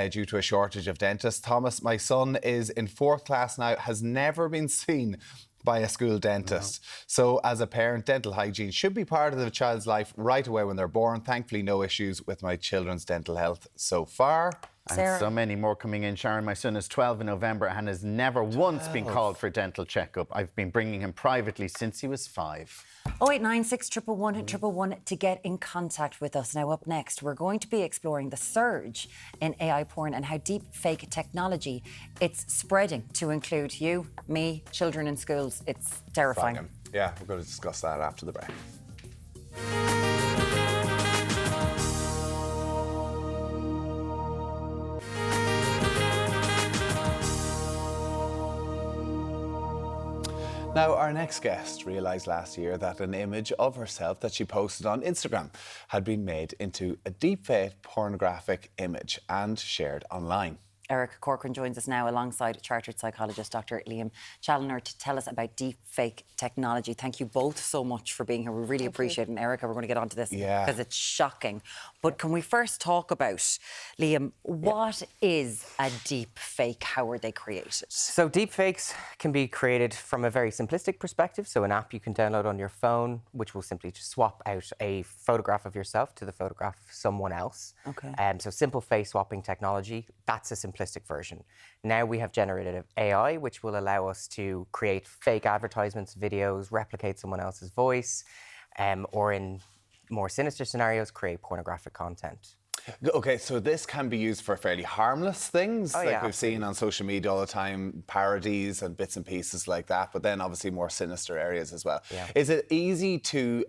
due to a shortage of dentists. Thomas, my son, is in 4th class now, has never been seen by a school dentist. So as a parent, dental hygiene should be part of the child's life right away when they're born. Thankfully, no issues with my children's dental health so far. And so many more coming in. Sharon, my son is 12 in November and has never once been called for dental checkup. I've been bringing him privately since he was 5. 0896 111 111 to get in contact with us. Now, up next, we're going to be exploring the surge in AI porn and how deepfake technology it's spreading to include you, me, children in schools. It's terrifying. Yeah, we're going to discuss that after the break. Now, our next guest realised last year that an image of herself that she posted on Instagram had been made into a deepfake pornographic image and shared online. Eric Corcoran joins us now alongside chartered psychologist Dr. Liam Challoner to tell us about deepfake technology. Thank you both so much for being here. We really appreciate it. And Erica, we're going to get onto this because it's shocking. But can we first talk about, Liam, what is a deepfake? How are they created? So deepfakes can be created from a very simplistic perspective. So an app you can download on your phone, which will simply just swap out a photograph of yourself to the photograph of someone else. Okay. So simple face swapping technology, that's a simplistic version. Now we have generative AI, which will allow us to create fake advertisements, videos, replicate someone else's voice, or in more sinister scenarios, create pornographic content. Okay, so this can be used for fairly harmless things, we've absolutely seen on social media all the time, parodies and bits and pieces like that, but then obviously more sinister areas as well. Yeah. Is it easy to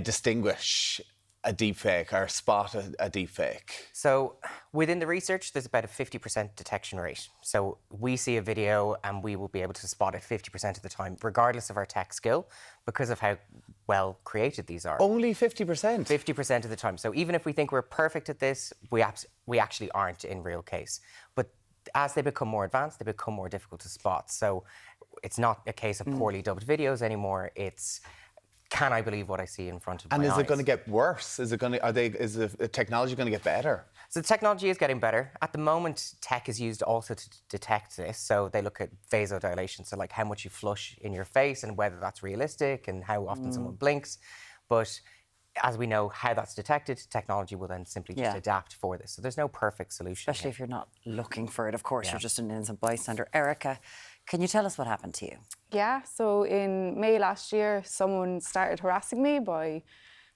distinguish a deepfake or spot a deepfake? So within the research, there's about a 50% detection rate. So we see a video and we will be able to spot it 50% of the time, regardless of our tech skill, because of how well created these are. Only 50%? 50% of the time. So even if we think we're perfect at this, we actually aren't in real case. But as they become more advanced, they become more difficult to spot. So it's not a case of poorly dubbed videos anymore. It's, can I believe what I see in front of my eyes? And is it going to get worse? Is the technology going to get better? So the technology is getting better. At the moment, tech is used also to detect this. So they look at vasodilation, so like how much you flush in your face and whether that's realistic and how often someone blinks. But as we know how that's detected, technology will then simply just adapt for this. So there's no perfect solution. Especially if you're not looking for it, of course, you're just an innocent bystander. Erica, can you tell us what happened to you? Yeah, so in May last year, someone started harassing me by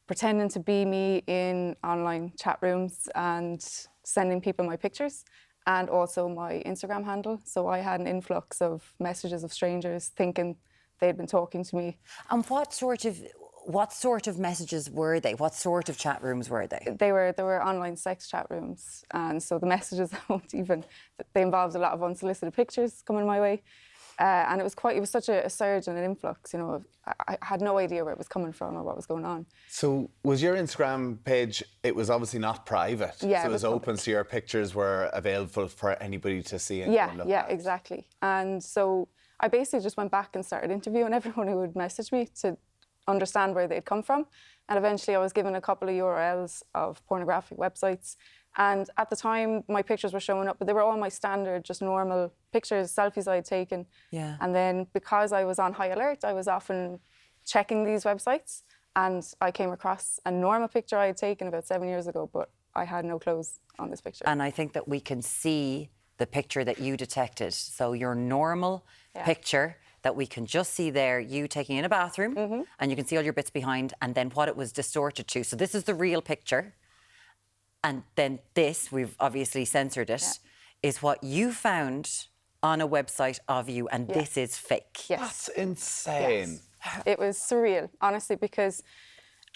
pretending to be me in online chat rooms and sending people my pictures and also my Instagram handle. So I had an influx of messages of strangers thinking they'd been talking to me. And what sort of messages were they? What sort of chat rooms were they? They were online sex chat rooms, and so the messages they involved a lot of unsolicited pictures coming my way, and it was such a surge and an influx. You know, I had no idea where it was coming from or what was going on. So was your Instagram page? It was obviously not private. Yeah, so it was open, so your pictures were available for anybody to see and look at. Exactly. And so I basically just went back and started interviewing everyone who would message me to understand where they'd come from. And eventually I was given a couple of URLs of pornographic websites. And at the time, my pictures were showing up, but they were all my standard, just normal pictures, selfies I had taken. Yeah. And then because I was on high alert, I was often checking these websites, and I came across a normal picture I had taken about 7 years ago, but I had no clothes on this picture. And I think that we can see the picture that you detected. So your normal picture that we can just see there, you taking in a bathroom, and you can see all your bits behind, and then what it was distorted to. So this is the real picture. And then this, we've obviously censored it, is what you found on a website of you, and this is fake. Yes. That's insane. Yes. It was surreal, honestly, because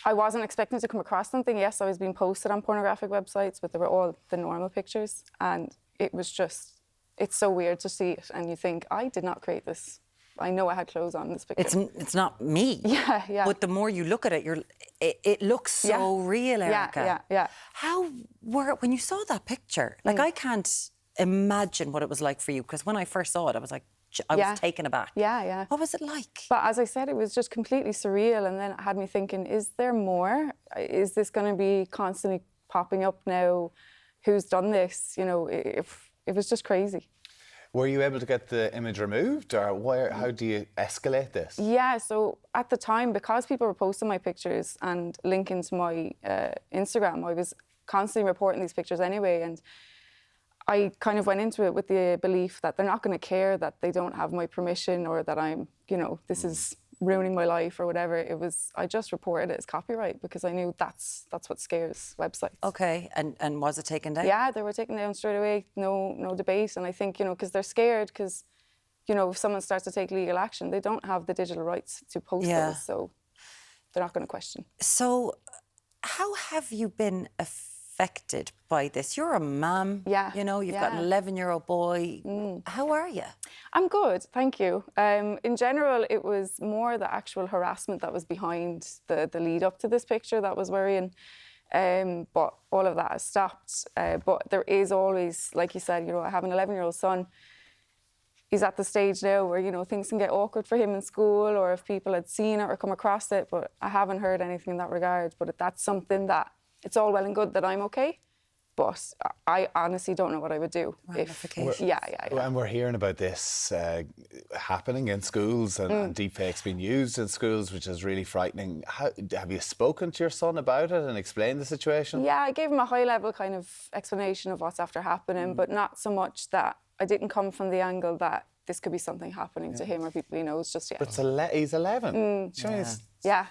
I wasn't expecting to come across something. Yes, I was being posted on pornographic websites, but they were all the normal pictures. And it was just, it's so weird to see it. And you think, I did not create this. I know I had clothes on in this picture. It's not me. Yeah, yeah. But the more you look at it, it looks so real, Erica. Yeah. How when you saw that picture, like I can't imagine what it was like for you, because when I first saw it, I was like, I was taken aback. Yeah. What was it like? But as I said, it was just completely surreal, and then it had me thinking, is there more? Is this going to be constantly popping up now? Who's done this? You know, it was just crazy. Were you able to get the image removed, or how do you escalate this? Yeah, so at the time, because people were posting my pictures and linking to my Instagram, I was constantly reporting these pictures anyway, and I kind of went into it with the belief that they're not going to care that they don't have my permission, or that I'm, you know, this is ruining my life or whatever. I just reported it as copyright because I knew that's what scares websites. Okay, and was it taken down? Yeah, they were taken down straight away, no debate. And I think, you know, because they're scared, because, you know, if someone starts to take legal action, they don't have the digital rights to post those, so they're not going to question. So how have you been affected by this? You're a mum, you know, you've got an 11-year-old boy. How are you? I'm good, thank you. In general, it was more the actual harassment that was behind the lead up to this picture that was worrying. But all of that has stopped. But there is always, like you said, you know, I have an 11-year-old son. He's at the stage now where, you know, things can get awkward for him in school, or if people had seen it or come across it, but I haven't heard anything in that regard. But that's something that, it's all well and good that I'm okay, but I honestly don't know what I would do if... Yeah. And we're hearing about this happening in schools and deepfakes being used in schools, which is really frightening. Have you spoken to your son about it and explained the situation? Yeah, I gave him a high-level kind of explanation of what's after happening, but not so much that I didn't come from the angle that this could be something happening to him or people he knows just yet. But he's 11. Yeah.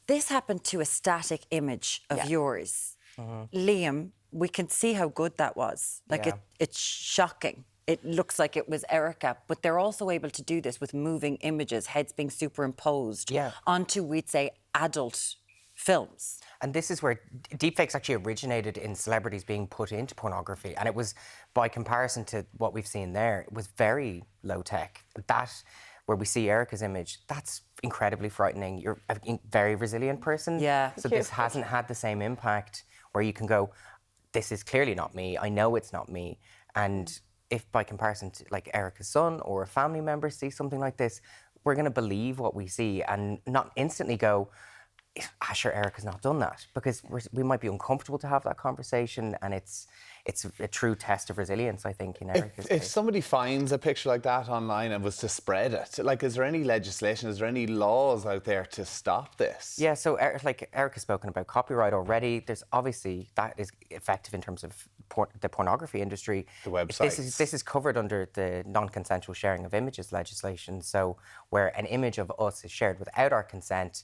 This happened to a static image of yours. Liam, we can see how good that was. Like, it's shocking. It looks like it was Erica, but they're also able to do this with moving images, heads being superimposed onto, we'd say, adult films. And this is where deepfakes actually originated in celebrities being put into pornography. And it was, by comparison to what we've seen there, it was very low tech. That, where we see Erica's image, that's incredibly frightening. You're a very resilient person. Yeah. So this hasn't had the same impact where you can go, this is clearly not me. I know it's not me. And if by comparison to like Erica's son or a family member sees something like this, we're going to believe what we see and not instantly go, sure, Erica's not done that, because we might be uncomfortable to have that conversation, and it's a true test of resilience, I think, in Erica's case. If somebody finds a picture like that online and was to spread it, like, is there any legislation, is there any laws out there to stop this? Yeah, so like Eric has spoken about copyright already. There's obviously, that is effective in terms of the pornography industry. The websites. This is covered under the non-consensual sharing of images legislation. So where an image of us is shared without our consent,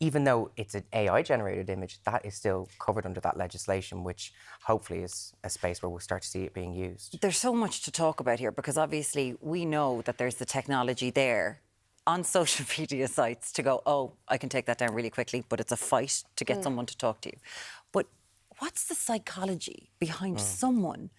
even though it's an AI-generated image, that is still covered under that legislation, which hopefully is a space where we'll start to see it being used. There's so much to talk about here, because obviously we know that there's the technology there on social media sites to go, oh, I can take that down really quickly, but it's a fight to get someone to talk to you. But what's the psychology behind someone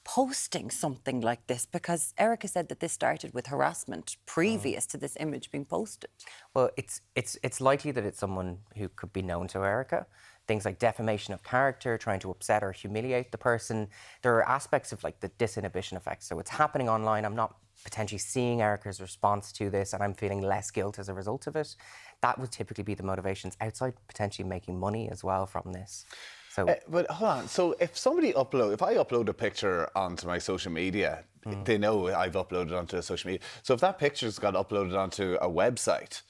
posting something like this? Because Erica said that this started with harassment previous to this image being posted. Well, it's likely that it's someone who could be known to Erica. Things like defamation of character, trying to upset or humiliate the person. There are aspects of like the disinhibition effect. So it's happening online. I'm not potentially seeing Erica's response to this, and I'm feeling less guilt as a result of it. That would typically be the motivations, outside potentially making money as well from this. So, but hold on. So if I upload a picture onto my social media, they know I've uploaded onto a social media. So if that picture's got uploaded onto a website,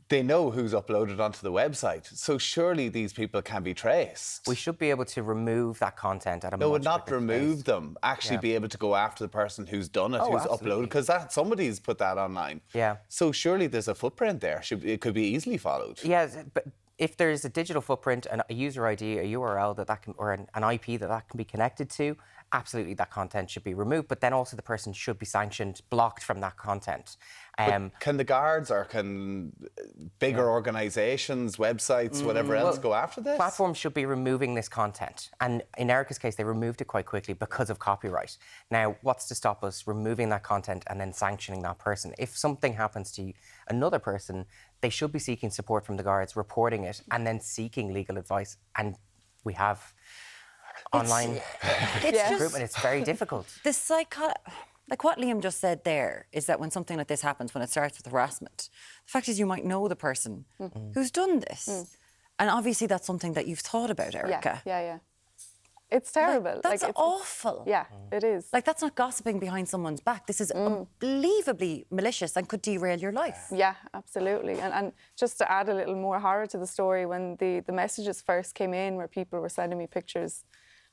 they know who's uploaded onto the website. So surely these people can be traced. we should be able to remove that content at a No, much not quicker remove pace. them. Actually be able to go after the person who's done it, Oh, who's absolutely. uploaded, because somebody's put that online. Yeah. So surely there's a footprint there. It could be easily followed. Yeah, but if there's a digital footprint and a user ID, a URL that can, or an IP that can be connected to, absolutely that content should be removed. But then also the person should be sanctioned, blocked from that content. Can the guards or can bigger organisations, websites, whatever else go after this? Platforms should be removing this content. And in Erica's case, they removed it quite quickly because of copyright. Now, what's to stop us removing that content and then sanctioning that person? If something happens to another person, they should be seeking support from the guards, reporting it, and then seeking legal advice. And we have online recruitment. It's very difficult. Like what Liam just said there is that when something like this happens, when it starts with harassment, the fact is you might know the person who's done this. And obviously that's something that you've thought about, Erica. Yeah. It's terrible. That's it's awful. Yeah, it is. Like, that's not gossiping behind someone's back. This is unbelievably malicious and could derail your life. Yeah, absolutely. And just to add a little more horror to the story, when the messages first came in where people were sending me pictures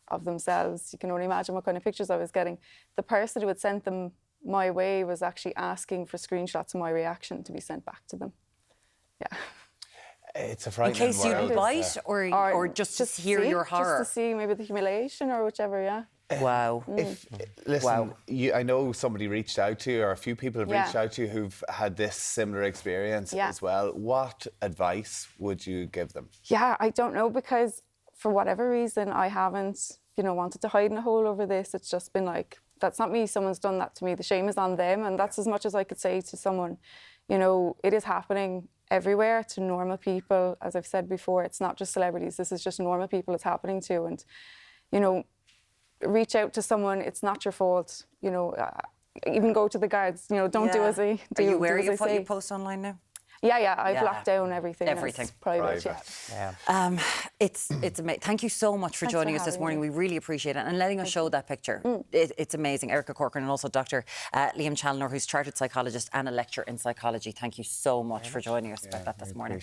of themselves, you can only imagine what kind of pictures I was getting. The person who had sent them my way was actually asking for screenshots of my reaction to be sent back to them. Yeah. It's a In frightening case you world. bite or just to hear your horror. Just to see maybe the humiliation or whichever, yeah. Wow. Listen, I know somebody reached out to you, or a few people have reached out to you who've had this similar experience as well. What advice would you give them? Yeah, I don't know, because for whatever reason, I haven't, wanted to hide in a hole over this. It's just been like, that's not me, someone's done that to me. The shame is on them. And that's as much as I could say to someone. It is happening everywhere to normal people. As I've said before, it's not just celebrities. This is just normal people it's happening to. And, reach out to someone. It's not your fault. Even go to the guards. Don't do as they do. Are you wary do of as what they you say. post online now? Yeah. I've locked down everything. Everything. That's private. Yeah. It's amazing. Thank you so much for Thanks joining for us this having morning. me. We really appreciate it, and letting us show that picture. It's amazing. Erica Corcoran and also Dr. Liam Challoner, who's chartered psychologist and a lecturer in psychology. Thank you so much for joining us about that this morning.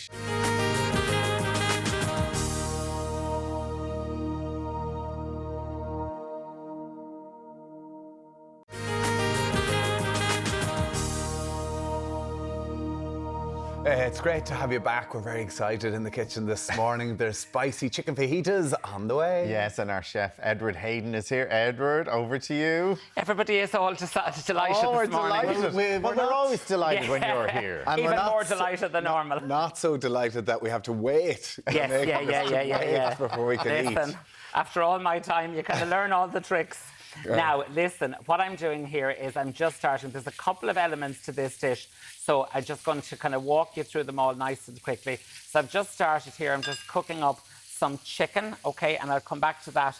It's great to have you back. We're very excited in the kitchen this morning. There's spicy chicken fajitas on the way. Yes, and our chef Edward Hayden is here. Edward, over to you. Everybody is all delighted we're this morning. delighted. We're always delighted when you're here. And Even we're not more delighted than normal. Not so delighted that we have to wait. Yeah. Before we can Listen, eat. after all my time, you kind of learn all the tricks. Now, listen, what I'm doing here is I'm just starting. There's a couple of elements to this dish, so I'm just going to kind of walk you through them all nice and quickly. So I've just started here. I'm just cooking up some chicken, okay, and I'll come back to that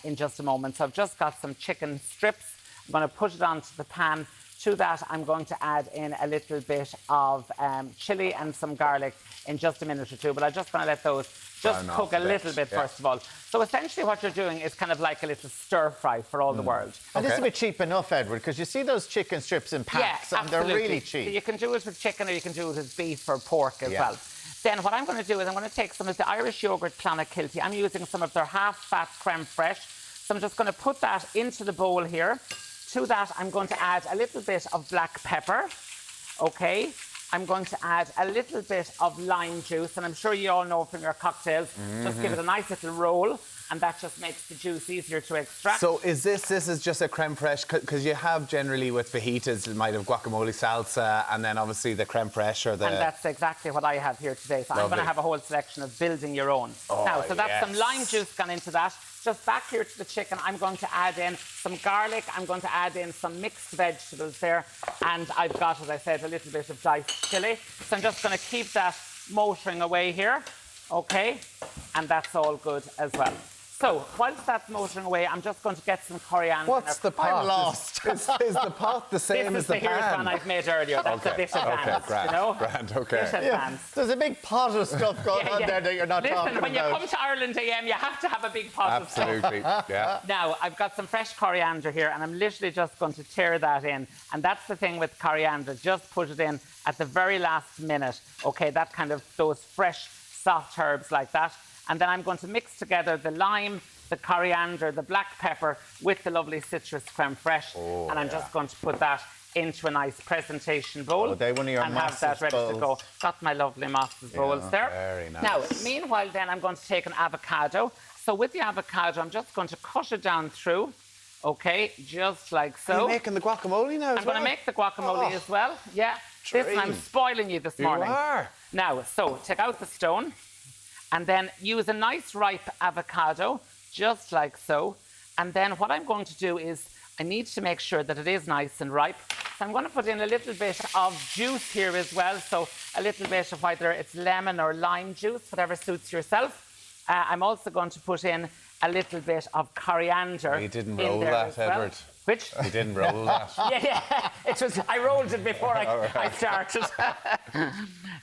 in just a moment. So I've just got some chicken strips. I'm going to put it onto the pan. To that, I'm going to add in a little bit of chilli and some garlic in just a minute or two, but I'm just going to let those just cook a little bit first of all. So essentially what you're doing is kind of like a little stir fry for all the world. And this is a bit cheap enough, Edward, because you see those chicken strips in packs and they're really cheap. So you can do it with chicken or you can do it with beef or pork as well. Then what I'm going to do is I'm going to take some of the Irish yogurt Clonakilty. I'm using some of their half-fat creme fraiche. So I'm just going to put that into the bowl here. To that, I'm going to add a little bit of black pepper, okay? I'm going to add a little bit of lime juice, and I'm sure you all know from your cocktails, just give it a nice little roll, and that just makes the juice easier to extract. So is this is just a creme fraiche? Because you have generally with fajitas, you might have guacamole salsa, and then obviously the creme fraiche or the... And that's exactly what I have here today. So I'm going to have a whole selection of building your own. Now, so that's some lime juice gone into that. Just back here to the chicken, I'm going to add in some garlic. I'm going to add in some mixed vegetables there. And I've got, as I said, a little bit of diced chilli. So I'm just going to keep that motoring away here. Okay? And that's all good as well. So, whilst that's motoring away, I'm just going to get some coriander. What's the pot? I'm lost. Is the pot the same as the pan? This is the one I've made earlier. That's a bit advanced, okay, grand, you know? Grand, okay. Bit advanced. There's a big pot of stuff going on there that you're not talking about. Listen, when you come to Ireland AM, you have to have a big pot of stuff. Absolutely, yeah. Now, I've got some fresh coriander here, and I'm literally just going to tear that in. And that's the thing with coriander. Just put it in at the very last minute. Okay, that kind of, those fresh, soft herbs like that. And then I'm going to mix together the lime, the coriander, the black pepper with the lovely citrus creme fraiche. And I'm just going to put that into a nice presentation bowl. Oh, they're one of your and have that ready to go. Got my lovely Moss's bowls there. Very nice. Now, meanwhile then, I'm going to take an avocado. So with the avocado, I'm just going to cut it down through. Okay, just like so. Are you making the guacamole now I'm going to make the guacamole as well. Yeah. Listen, I'm spoiling you this morning. You are. Now, so take out the stone and then use a nice ripe avocado, just like so. And then what I'm going to do is I need to make sure that it is nice and ripe. So I'm going to put in a little bit of juice here as well. So a little bit of either it's lemon or lime juice, whatever suits yourself. I'm also going to put in a little bit of coriander. You didn't roll that, Edward. Which? You didn't roll that. Yeah. It was. I rolled it before I started.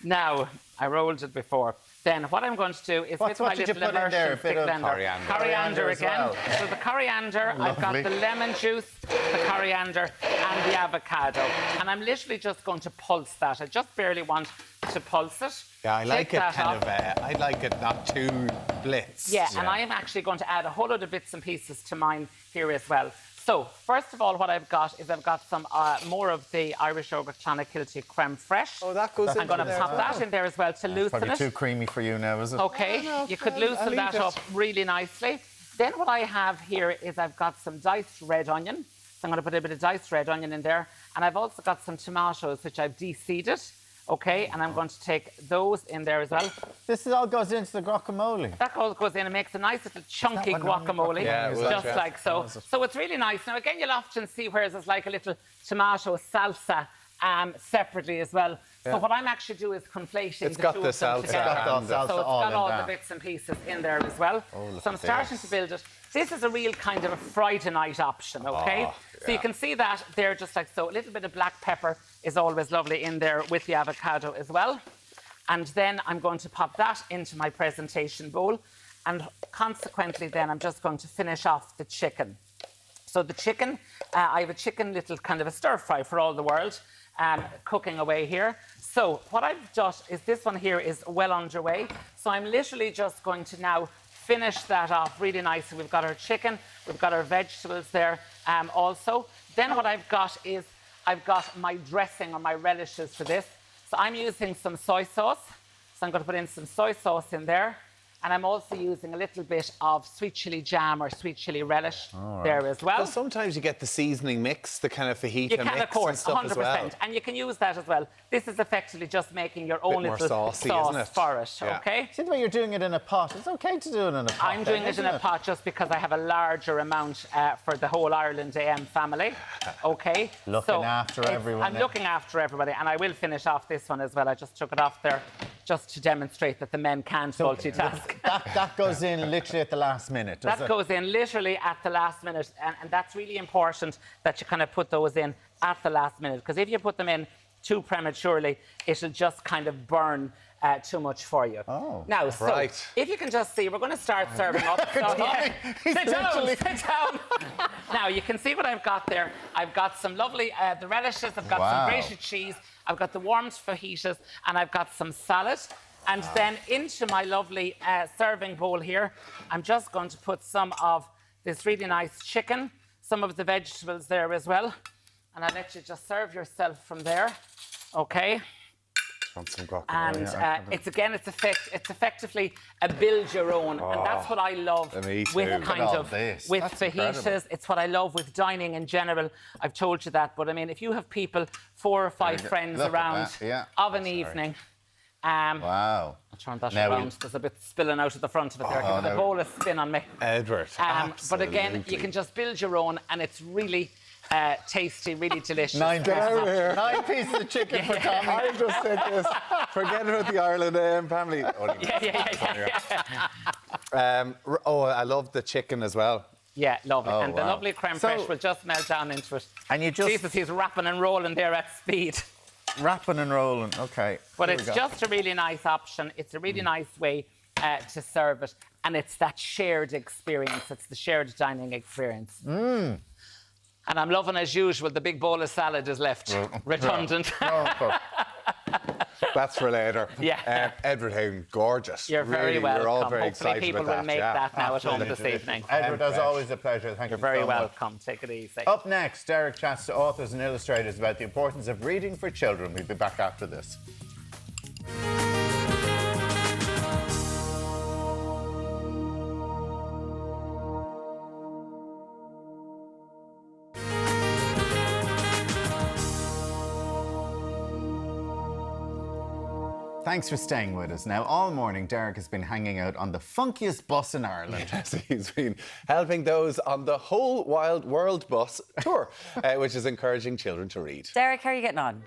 Now, I rolled it before. Then what I'm going to do is with my little immersion stick blender. Coriander again. So the coriander, I've got the lemon juice, the coriander and the avocado. And I'm literally just going to pulse that. I just barely want to pulse it. Yeah, I like it kind of, I like it not too blitzed. Yeah, and I am actually going to add a whole load of bits and pieces to mine here as well. So, first of all, what I've got is I've got some more of the Irish yogurt Clonakilty creme fraiche. Oh, that goes in. I'm going to pop that in there as well to loosen Probably it. too creamy for you now, is it? Okay, you could loosen that up really nicely. Then what I have here is I've got some diced red onion. So I'm going to put a bit of diced red onion in there. And I've also got some tomatoes, which I've de-seeded. Okay, and I'm going to take those in there as well. This all goes into the guacamole. That all goes in and makes a nice little chunky guacamole, just like so. So it's really nice. Now, again, you'll often see where there's like a little tomato salsa separately as well. So what I'm actually doing is conflating the two of them together. So it's got all the bits and pieces in there as well. So I'm starting to build it. This is a real kind of a Friday night option, okay? So you can see that there just like so. A little bit of black pepper is always lovely in there with the avocado as well. And then I'm going to pop that into my presentation bowl. And consequently then I'm just going to finish off the chicken. So the chicken, I have a chicken little kind of a stir fry for all the world, cooking away here. So what I've done is this one here is well underway. So I'm literally just going to now finish that off really nicely. We've got our chicken, we've got our vegetables there also. Then what I've got is I've got my dressing or my relishes for this. So I'm using some soy sauce. So I'm going to put in some soy sauce in there. And I'm also using a little bit of sweet chili jam or sweet chili relish there as well. Well, sometimes you get the seasoning mix, the kind of fajita you can, mix of course, and stuff 100%. as well. And you can use that as well. This is effectively just making your own little saucy, sauce isn't it? for it, okay? See the way you're doing it in a pot. It's okay to do it in a pot. I'm doing it in a pot just because I have a larger amount for the whole Ireland AM family, okay? Looking after everyone. I'm looking after everybody, and I will finish off this one as well. I just took it off there just to demonstrate that the men can't multitask. That goes in literally at the last minute, does That it? goes in literally at the last minute, and that's really important that you kind of put those in at the last minute, because if you put them in too prematurely, it'll just kind of burn too much for you. Oh, now, so if you can just see, we're going to start serving up. So, sit down. Now, you can see what I've got there. I've got some lovely, the relishes, I've got some grated cheese, I've got the warmed fajitas, and I've got some salad. And then into my lovely serving bowl here, I'm just going to put some of this really nice chicken, some of the vegetables there as well. And I'll let you just serve yourself from there, okay? Want some guacamole? And it's effectively a build your own, and that's what I love with kind of with fajitas. It's what I love with dining in general. I've told you that, but I mean, if you have people, 4 or 5 friends around of an evening. Wow. I'll turn that around. There's a bit spilling out of the front of it there. The bowl is spin on me. Edward. But again, you can just build your own, and it's really tasty, really delicious. 9 pieces of chicken for Tommy. I just said this. Forget about the Ireland AM family. I love the chicken as well. Yeah, lovely. And the lovely creme fraiche will just melt down into it. And you just... Jesus, he's wrapping and rolling there at speed. Wrapping and rolling, okay. But it's just a really nice option. It's a really nice way to serve it. And it's that shared experience. It's the shared dining experience. And I'm loving, as usual, the big bowl of salad is left. Redundant. That's for later. Yeah. Edward Hown, gorgeous. You're very welcome. We're all very Hopefully excited people about will make that now at home this evening. Edward, as always, a pleasure. Thank you so much. You're very welcome. Take it easy. Up next, Deric chats to authors and illustrators about the importance of reading for children. We'll be back after this. Thanks for staying with us. Now, all morning, Deric has been hanging out on the funkiest bus in Ireland. Yes, he's been helping those on the whole Wild World bus tour, which is encouraging children to read. Deric, how are you getting on?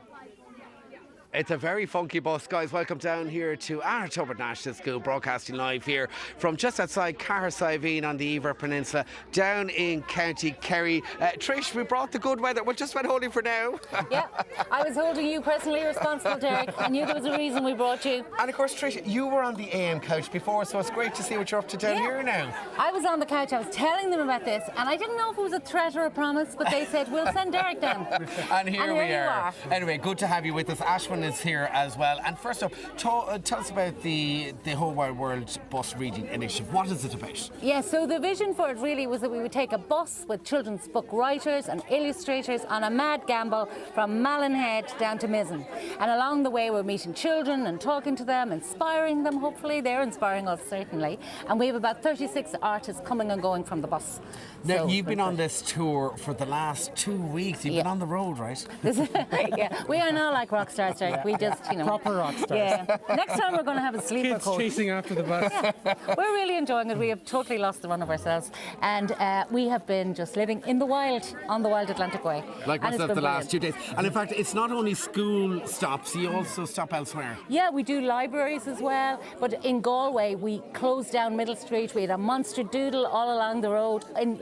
It's a very funky bus, guys. Welcome down here to our Tubber National School, broadcasting live here from just outside Cahersiveen on the Iver Peninsula, down in County Kerry. Trish, we brought the good weather. We'll just went holding for now. Yeah, I was holding you personally responsible, Deric. I knew there was a reason we brought you. And of course, Trish, you were on the AM couch before, so it's great to see what you're up to down here now. I was on the couch, I was telling them about this, and I didn't know if it was a threat or a promise, but they said, we'll send Deric down. And here we are. Anyway, good to have you with us. Ashwin is here as well. And first up, tell us about the Whole Wide World Bus Reading Initiative. What is it about? Yeah, so the vision for it really was that we would take a bus with children's book writers and illustrators on a mad gamble from Mallinhead down to Mizzen. And along the way we're meeting children and talking to them, inspiring them, hopefully. They're inspiring us, certainly. And we have about 36 artists coming and going from the bus. Now, you've been on this tour for the last 2 weeks. You've been on the road, right? Yeah, we are not like rock stars, Deric. We just, you know... Proper rock stars. Yeah. Next time we're going to have a sleeper Kids coach. chasing after the bus. Yeah. We're really enjoying it. We have totally lost the run of ourselves. And we have been just living in the wild, on the wild Atlantic Way. Like myself the last 2 days. And in fact, it's not only school stops, you also stop elsewhere. Yeah, we do libraries as well. But in Galway, we closed down Middle Street. We had a monster doodle all along the road. In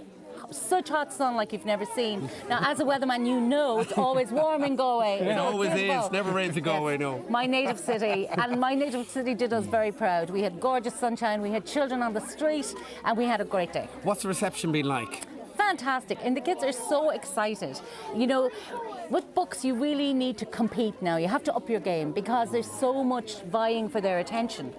such hot sun like you've never seen. Now, as a weatherman, you know it's always warm in Galway. It always is. Never rains in Galway, no. My native city. And my native city did us very proud. We had gorgeous sunshine, we had children on the street, and we had a great day. What's the reception been like? Fantastic. And the kids are so excited. You know, with books, you really need to compete now. You have to up your game because there's so much vying for their attention.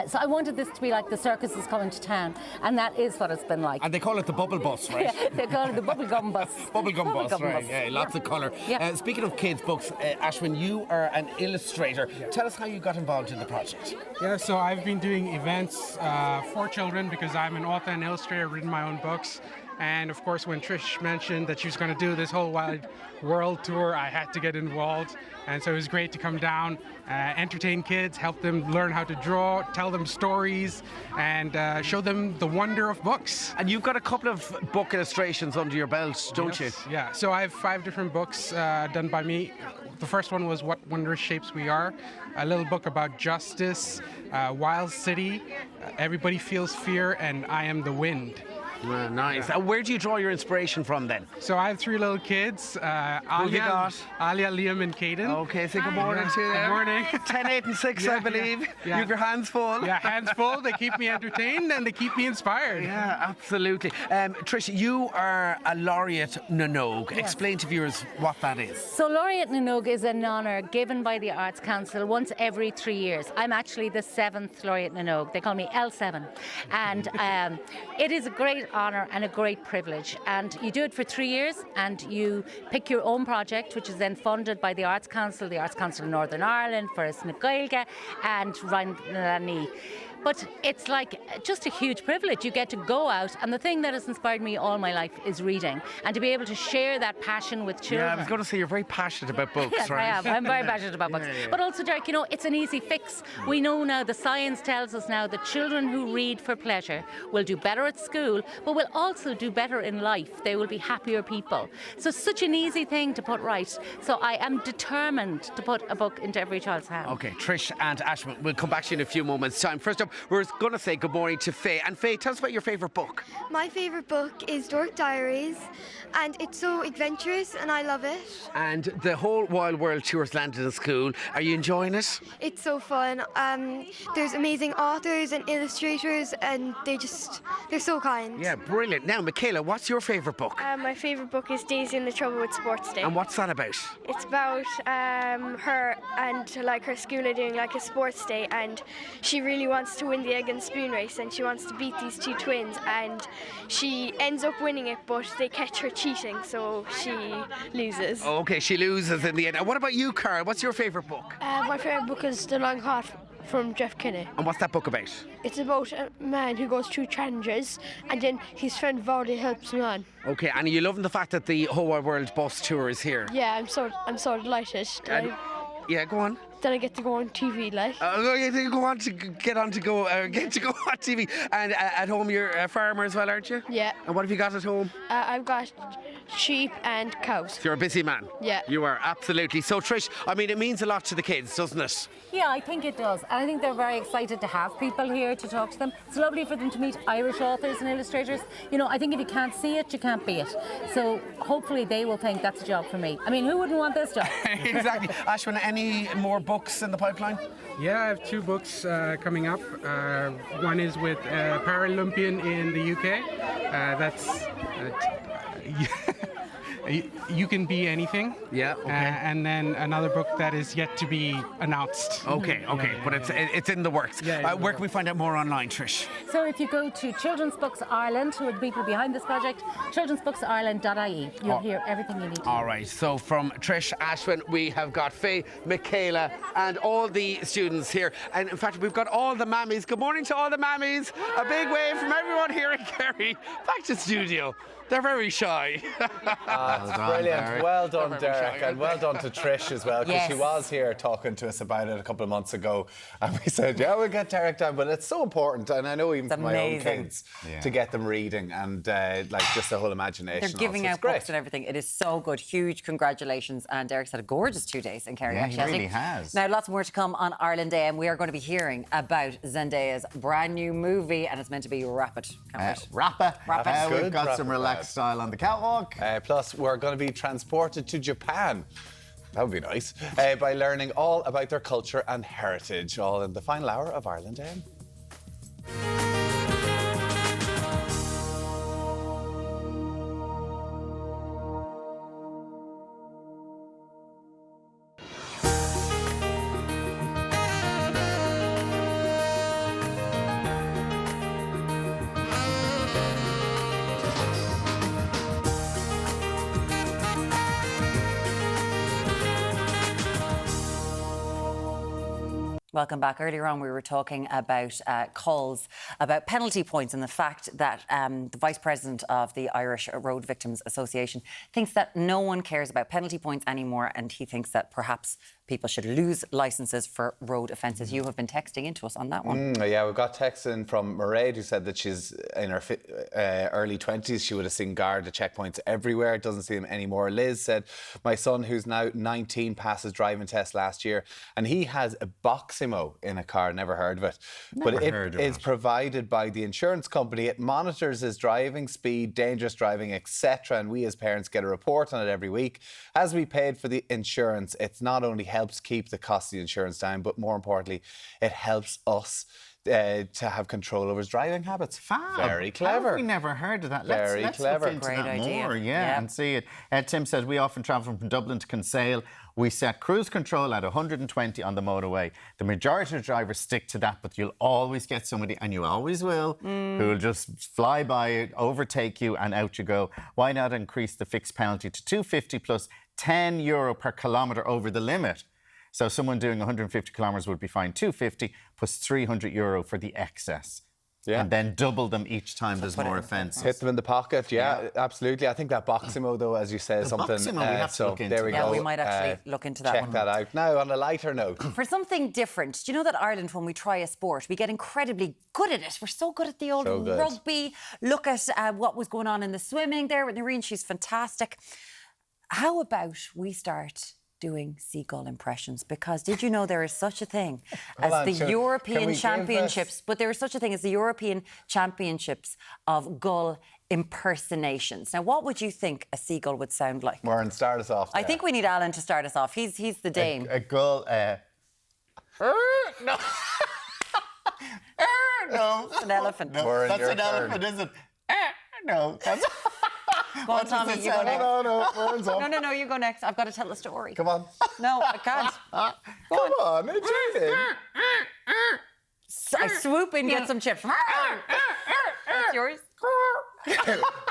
So I wanted this to be like the circus is coming to town, and that is what it's been like. And they call it the bubble bus, right? Yeah, they call it the bubblegum bus. Bubblegum bus, right? Yeah, lots of colour. Yeah. Speaking of kids' books, Ashwin, you are an illustrator. Tell us how you got involved in the project. Yeah, so I've been doing events for children because I'm an author and illustrator, written my own books. And of course, when Trish mentioned that she was going to do this whole wide world tour, I had to get involved. And so it was great to come down, entertain kids, help them learn how to draw, tell them stories, and show them the wonder of books. And you've got a couple of book illustrations under your belt, don't you? Yeah, so I have 5 different books done by me. The first one was What Wondrous Shapes We Are, a little book about justice, Wild City, Everybody Feels Fear, and I Am the Wind. Nice. And where do you draw your inspiration from then? So I have 3 little kids, Alia, Liam and Caden. Okay, say good morning to them. Good morning. 10, 8 and 6, I believe. Yeah. You have your hands full. Yeah, hands full. They keep me entertained and they keep me inspired. Yeah, absolutely. Trish, you are a laureate Nanogue. Explain to viewers what that is. So Laureate Nanogue is an honour given by the Arts Council once every 3 years. I'm actually the 7th Laureate Nanogue. They call me L7. And it is a great honour and a great privilege. And you do it for 3 years and you pick your own project, which is then funded by the Arts Council of Northern Ireland, for Sna Gaeilge and Ryan Lani. But it's like just a huge privilege. You get to go out, and the thing that has inspired me all my life is reading, and to be able to share that passion with children. Yeah, I was going to say you're very passionate about books, yes, right? I am. I'm very passionate about books. But also, Derek, you know, it's an easy fix. We know now, the science tells us now that children who read for pleasure will do better at school, but will also do better in life. They will be happier people. So it's such an easy thing to put right. So I am determined to put a book into every child's hand. Okay, Trish and Ashwin, we'll come back to you in a few moments' time. First up, we're going to say good morning to Faye. And Faye, tell us about your favourite book. My favourite book is Dork Diaries, and it's so adventurous and I love it. And the whole Wild World Tour's landed in school. Are you enjoying it? It's so fun. There's amazing authors and illustrators, and they're so kind. Yeah, brilliant. Now, Michaela, what's your favourite book? My favourite book is Daisy and the Trouble with Sports Day. And what's that about? It's about her and like her school are doing like a sports day, and she really wants to win the egg and spoon race, and she wants to beat these 2 twins, and she ends up winning it, but they catch her cheating, so she loses. Oh, okay, she loses in the end. And what about you, Carl? What's your favourite book? My favourite book is The Long Hot from Jeff Kinney. And what's that book about? It's about a man who goes through challenges, and then his friend Vardy helps him on. Okay, and are you loving the fact that the whole Wide World bus tour is here? Yeah, I'm so delighted. Yeah, go on. Then I get to go on TV, like. Get on TV. And at home, you're a farmer as well, aren't you? Yeah. And what have you got at home? I've got sheep and cows. So you're a busy man. Yeah. You are, absolutely. So, Trish, I mean, it means a lot to the kids, doesn't it? Yeah, I think it does. And I think they're very excited to have people here to talk to them. It's lovely for them to meet Irish authors and illustrators. You know, I think if you can't see it, you can't be it. So hopefully they will think that's a job for me. I mean, who wouldn't want this job? Exactly. Ashwin, any more books in the pipeline? Yeah, I have 2 books coming up. One is with a Paralympian in the UK. That's You Can Be Anything. Yeah, okay. And then another book that is yet to be announced. Okay, but it's in the works. Where can we find out more online, Trish? So if you go to Children's Books Ireland, who are the people behind this project, childrensbooksireland.ie, you'll hear everything you need to know. All right, so from Trish, Ashwin, we have got Faye, Michaela, and all the students here. And in fact, we've got all the mammies. Good morning to all the mammies. A big wave from everyone here in Kerry. Back to studio. They're very shy. That's brilliant. Derek. Well done, Deric, and well done to Trish as well, because Yes. she was here talking to us about it a couple of months ago, and we said, yeah, we'll get Deric down, but it's so important, and I know even for my own kids, to get them reading and like just the whole imagination. They're giving out books and everything. It is so good. Huge congratulations, and Deric's had a gorgeous 2 days in Kerry. Yeah, he really has. Now, lots more to come on Ireland Day, and we are going to be hearing about Zendaya's brand new movie, and it's meant to be rapid. Can't wait. Rapper. Good, We've got rapper some relaxed style on the catwalk. Plus, we're going to be transported to Japan. That would be nice. By learning all about their culture and heritage, all in the final hour of Ireland Day. Welcome back. Earlier on, we were talking about calls about penalty points and the fact that the Vice President of the Irish Road Victims Association thinks that no one cares about penalty points anymore, and he thinks that perhaps people should lose licences for road offences. You have been texting into us on that one. Yeah, we've got texts in from Mairead, who said that she's in her early 20s. She would have seen Garda checkpoints everywhere. Doesn't see them anymore. Liz said, my son, who's now 19, passed his driving test last year, and he has a Boximo in a car. Never heard of it. But it is provided by the insurance company. It monitors his driving speed, dangerous driving, etc. And we as parents get a report on it every week. As we paid for the insurance, it's not only helps keep the cost of the insurance down, but more importantly, it helps us to have control over his driving habits. Fab. Very clever. How have we never heard of that? Very let's clever. look into Great that idea. more, Yeah. and see it. Tim says, we often travel from Dublin to Kinsale. We set cruise control at 120 on the motorway. The majority of drivers stick to that, but you'll always get somebody, and you always will, who will just fly by it, overtake you, and out you go. Why not increase the fixed penalty to €250 plus €10 per kilometre over the limit? So someone doing 150 kilometres would be fined €250 plus €300 for the excess. Yeah. And then double them each time there's more offences. Hit them in the pocket, yeah, absolutely. I think that Boximo, though, as you say, is something... Boximo, we have to look into. There we go. Yeah, we might actually look into that check one. that out. Now, on a lighter note... For something different, do you know that Ireland, when we try a sport, we get incredibly good at it? We're so good at the old rugby. Look at what was going on in the swimming there with Noreen. She's fantastic. How about we start doing seagull impressions? Because did you know there is such a thing as the European Championships, but there is such a thing as the European Championships of gull impersonations. Now, what would you think a seagull would sound like? Warren, start us off there. I think we need Alan to start us off. He's the dame. A gull... No. No. It's an elephant. No, Warren, that's an turn. elephant, isn't it? No. That's... Go on, Tommy, you go next. No, Warren's up. No, you go next. I've got to tell the story. Come on. No, I can't. Come on, it's your thing. I swoop in, get some chips. That's yours.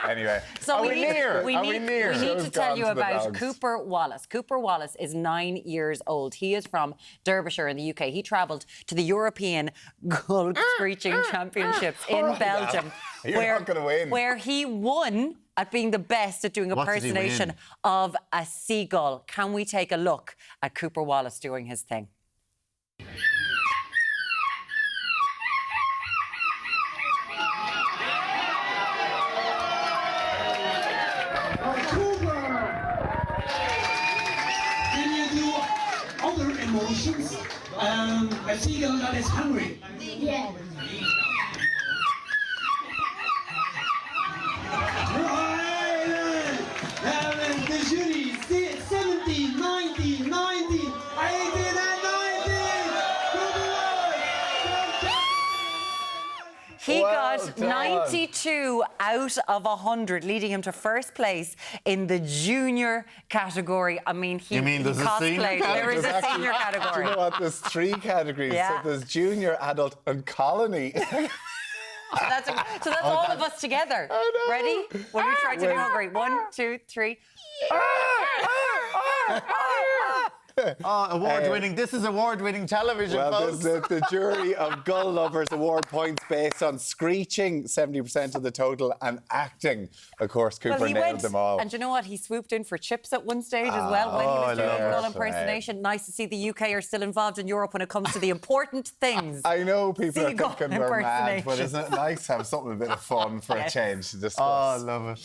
Anyway, So we need to tell you about dogs. Cooper Wallace. Cooper Wallace is 9 years old. He is from Derbyshire in the UK. He travelled to the European Gull Screeching Championships in Belgium, You're not gonna win. where he won at being the best at doing impersonation of a seagull. Can we take a look at Cooper Wallace doing his thing? Emotions. A seagull that is hungry. Yeah. The jury, 70, 90, 90, 18 and 90. He got 92 out of 100, leading him to first place in the junior category. I mean, he there's a senior cosplayed. There is a senior category. Do you know what? There's 3 categories. Yeah. So there's junior, adult, and colony. So that's all of us together. Ready? When we try to do hungry. 1, 2, 3. Award-winning. This is award-winning television, folks. The jury of Gull Lovers award points based on screeching, 70% of the total, and acting. Of course, Cooper nailed them all. And you know what? He swooped in for chips at one stage as well when he was doing Gull impersonation. Nice to see the UK are still involved in Europe when it comes to the important things. I know people are Seagull thinking we're mad, but impersonation. isn't it nice to have something a bit of fun for a change to discuss? Oh, I love it.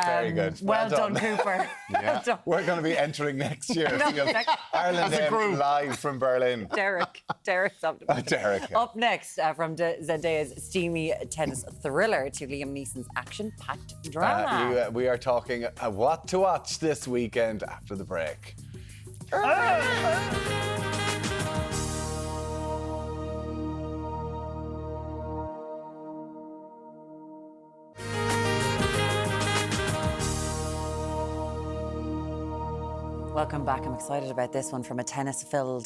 Very good. Well done, Cooper. Well done. We're going to be entering next year. Next. Ireland As a group. live from Berlin. Derek's up. Derek. Up next, from Zendaya's steamy tennis thriller to Liam Neeson's action-packed drama. We are talking what to watch this weekend after the break. Welcome back. I'm excited about this one from attention-filled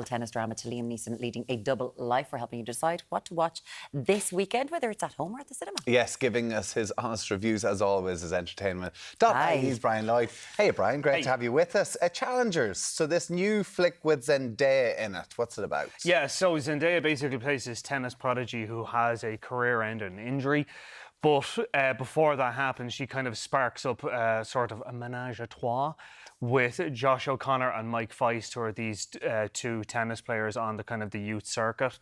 tennis drama to Liam Neeson leading a double life. We're helping you decide what to watch this weekend, whether it's at home or at the cinema. Yes, giving us his honest reviews as always is entertainment. He's Brian Lloyd. Hey Brian, great to have you with us. Challengers. So this new flick with Zendaya in it. What's it about? Yeah, so Zendaya basically plays this tennis prodigy who has a career-ending injury. But before that happens, she kind of sparks up sort of a menage a trois with Josh O'Connor and Mike Feist, who are these two tennis players on the kind of the youth circuit.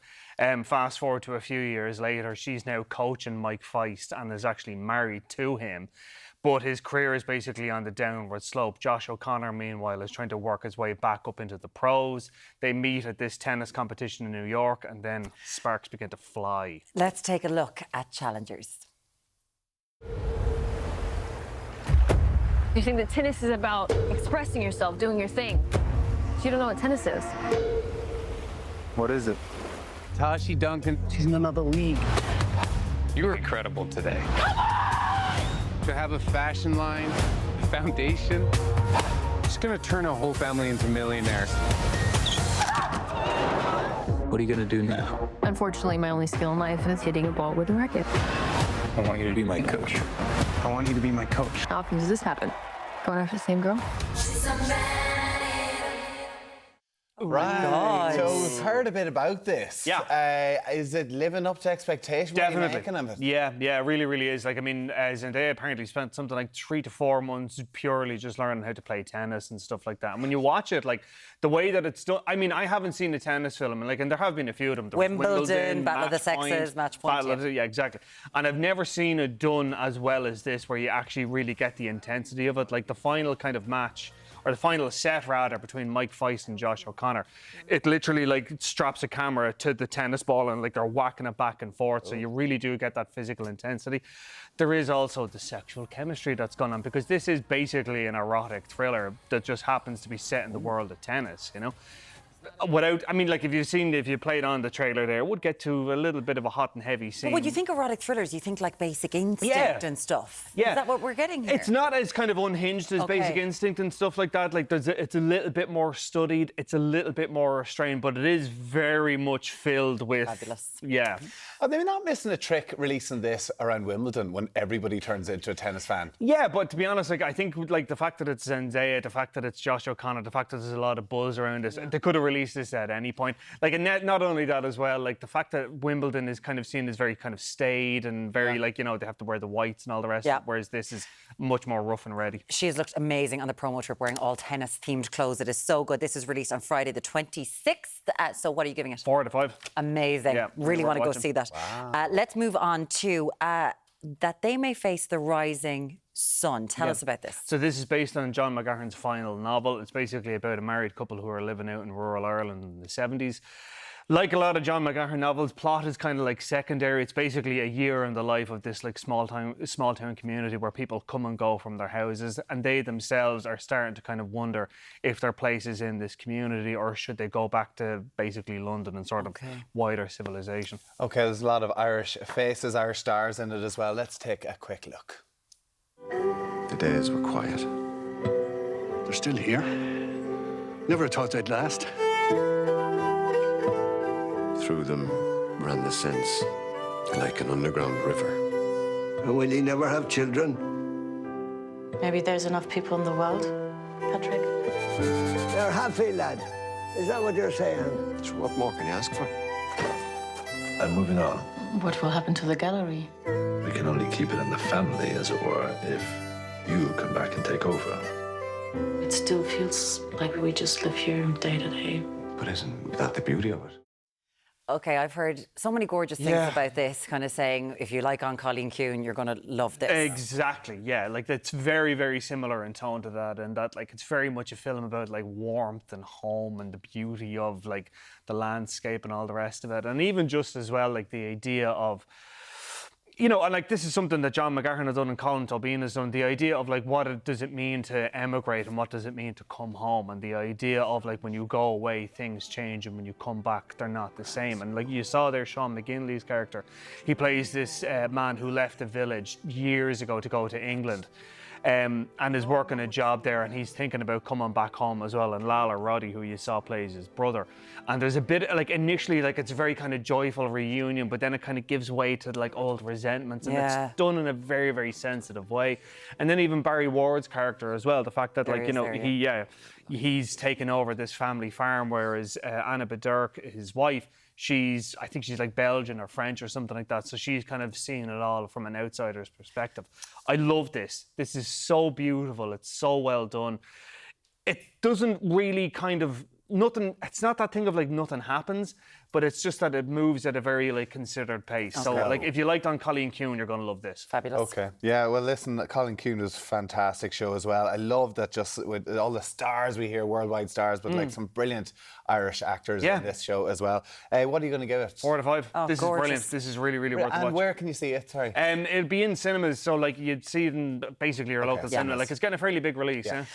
Fast forward to a few years later, she's now coaching Mike Feist and is actually married to him. But his career is basically on the downward slope. Josh O'Connor, meanwhile, is trying to work his way back up into the pros. They meet at this tennis competition in New York, and then sparks begin to fly. Let's take a look at challengers. You think that tennis is about expressing yourself, doing your thing. So you don't know what tennis is. What is it? Tashi Duncan, she's in another league. You were incredible today. To have a fashion line, a foundation, she's gonna turn a whole family into millionaires. What are you gonna do now? Unfortunately, my only skill in life is hitting a ball with a racket. I want you to be my coach. I want you to be my coach. How often does this happen? Going after the same girl? Right. So we've heard a bit about this. Yeah. Is it living up to expectation? Definitely. What are you making of it? Yeah, it really, really is. Like, I mean, Zendaya apparently spent something like 3 to 4 months purely just learning how to play tennis and stuff like that. And when you watch it, like, the way that it's done, I mean, I haven't seen a tennis film, and there have been a few of them. Wimbledon, Battle of the Sexes, Match Point. Yeah, exactly. And I've never seen it done as well as this, where you actually really get the intensity of it. Like, the final kind of match, or the final set rather, between Mike Feist and Josh O'Connor, it literally like straps a camera to the tennis ball and like they're whacking it back and forth. So you really do get that physical intensity. There is also the sexual chemistry that's gone on, because this is basically an erotic thriller that just happens to be set in the world of tennis, you know? Without, I mean, like if you played on the trailer there, it would get to a little bit of a hot and heavy scene. But when you think erotic thrillers, you think like Basic Instinct and stuff. Yeah. Is that what we're getting here? It's not as kind of unhinged as Basic Instinct and stuff like that. Like it's a little bit more studied, it's a little bit more restrained, but it is very much filled with... Fabulous. Yeah. Are they not missing a trick releasing this around Wimbledon when everybody turns into a tennis fan? Yeah, but to be honest, like I think like the fact that it's Zendaya, the fact that it's Josh O'Connor, the fact that there's a lot of buzz around this, they could have released this at any point. Like, and not only that as well, like the fact that Wimbledon is kind of seen as very kind of staid and very like, you know, they have to wear the whites and all the rest, whereas this is much more rough and ready. She has looked amazing on the promo trip wearing all tennis-themed clothes. It is so good. This is released on Friday the 26th. So what are you giving it? 4 out of 5. Amazing. Yeah, really want to go see that. Wow. Let's move on to That They May Face the Rising Sun. Tell us about this. So this is based on John McGahern's final novel. It's basically about a married couple who are living out in rural Ireland in the 70s. Like a lot of John McGahern novels, plot is kind of like secondary. It's basically a year in the life of this like small town community where people come and go from their houses, and they themselves are starting to kind of wonder if their place is in this community or should they go back to basically London and sort of wider civilization. Okay, there's a lot of Irish faces, Irish stars in it as well. Let's take a quick look. The days were quiet. They're still here. Never thought they'd last. Through them ran the sense, like an underground river. And will you never have children? Maybe there's enough people in the world, Patrick. You're happy, lad. Is that what you're saying? So what more can you ask for? I'm moving on. What will happen to the gallery? We can only keep it in the family, as it were, if you come back and take over. It still feels like we just live here day to day. But isn't that the beauty of it? Okay, I've heard so many gorgeous things about this, kind of saying, if you like on Colleen Kuhn, you're going to love this. Exactly, yeah. Like, it's very, very similar in tone to that, and that, like, it's very much a film about, like, warmth and home and the beauty of, like, the landscape and all the rest of it. And even just as well, like, the idea of... You know, and like this is something that John McGahern has done and Colin Tobin has done, the idea of like does it mean to emigrate and what does it mean to come home, and the idea of like when you go away things change and when you come back they're not the same. And like you saw there Sean McGinley's character, he plays this man who left the village years ago to go to England. and is working a job there, and he's thinking about coming back home as well. And Lala Roddy, who you saw, plays his brother. And there's a bit like initially like it's a very kind of joyful reunion, but then it kind of gives way to like old resentments, and it's done in a very, very sensitive way. And then even Barry Ward's character as well, the fact that like, you know, he's taken over this family farm, whereas Anna Bederk, his wife, I think she's like Belgian or French or something like that. So she's kind of seeing it all from an outsider's perspective. I love this. This is so beautiful. It's so well done. It doesn't really kind of, nothing, it's not that thing of like nothing happens, but it's just that it moves at a very like considered pace. Okay. So like if you liked on Colleen Kuhn, you're going to love this. Fabulous. Okay. Yeah, well listen, Colleen Kuhn was a fantastic show as well. I love that just with all the stars we hear, worldwide stars, but like some brilliant Irish actors in this show as well. What are you going to give it? 4 out of 5. Oh, this gorgeous. is brilliant. This is really, really worth watching. And where can you see it? Sorry. It'll be in cinemas, so like you'd see it in basically your local cinema. Like it's getting a fairly big release. Yeah.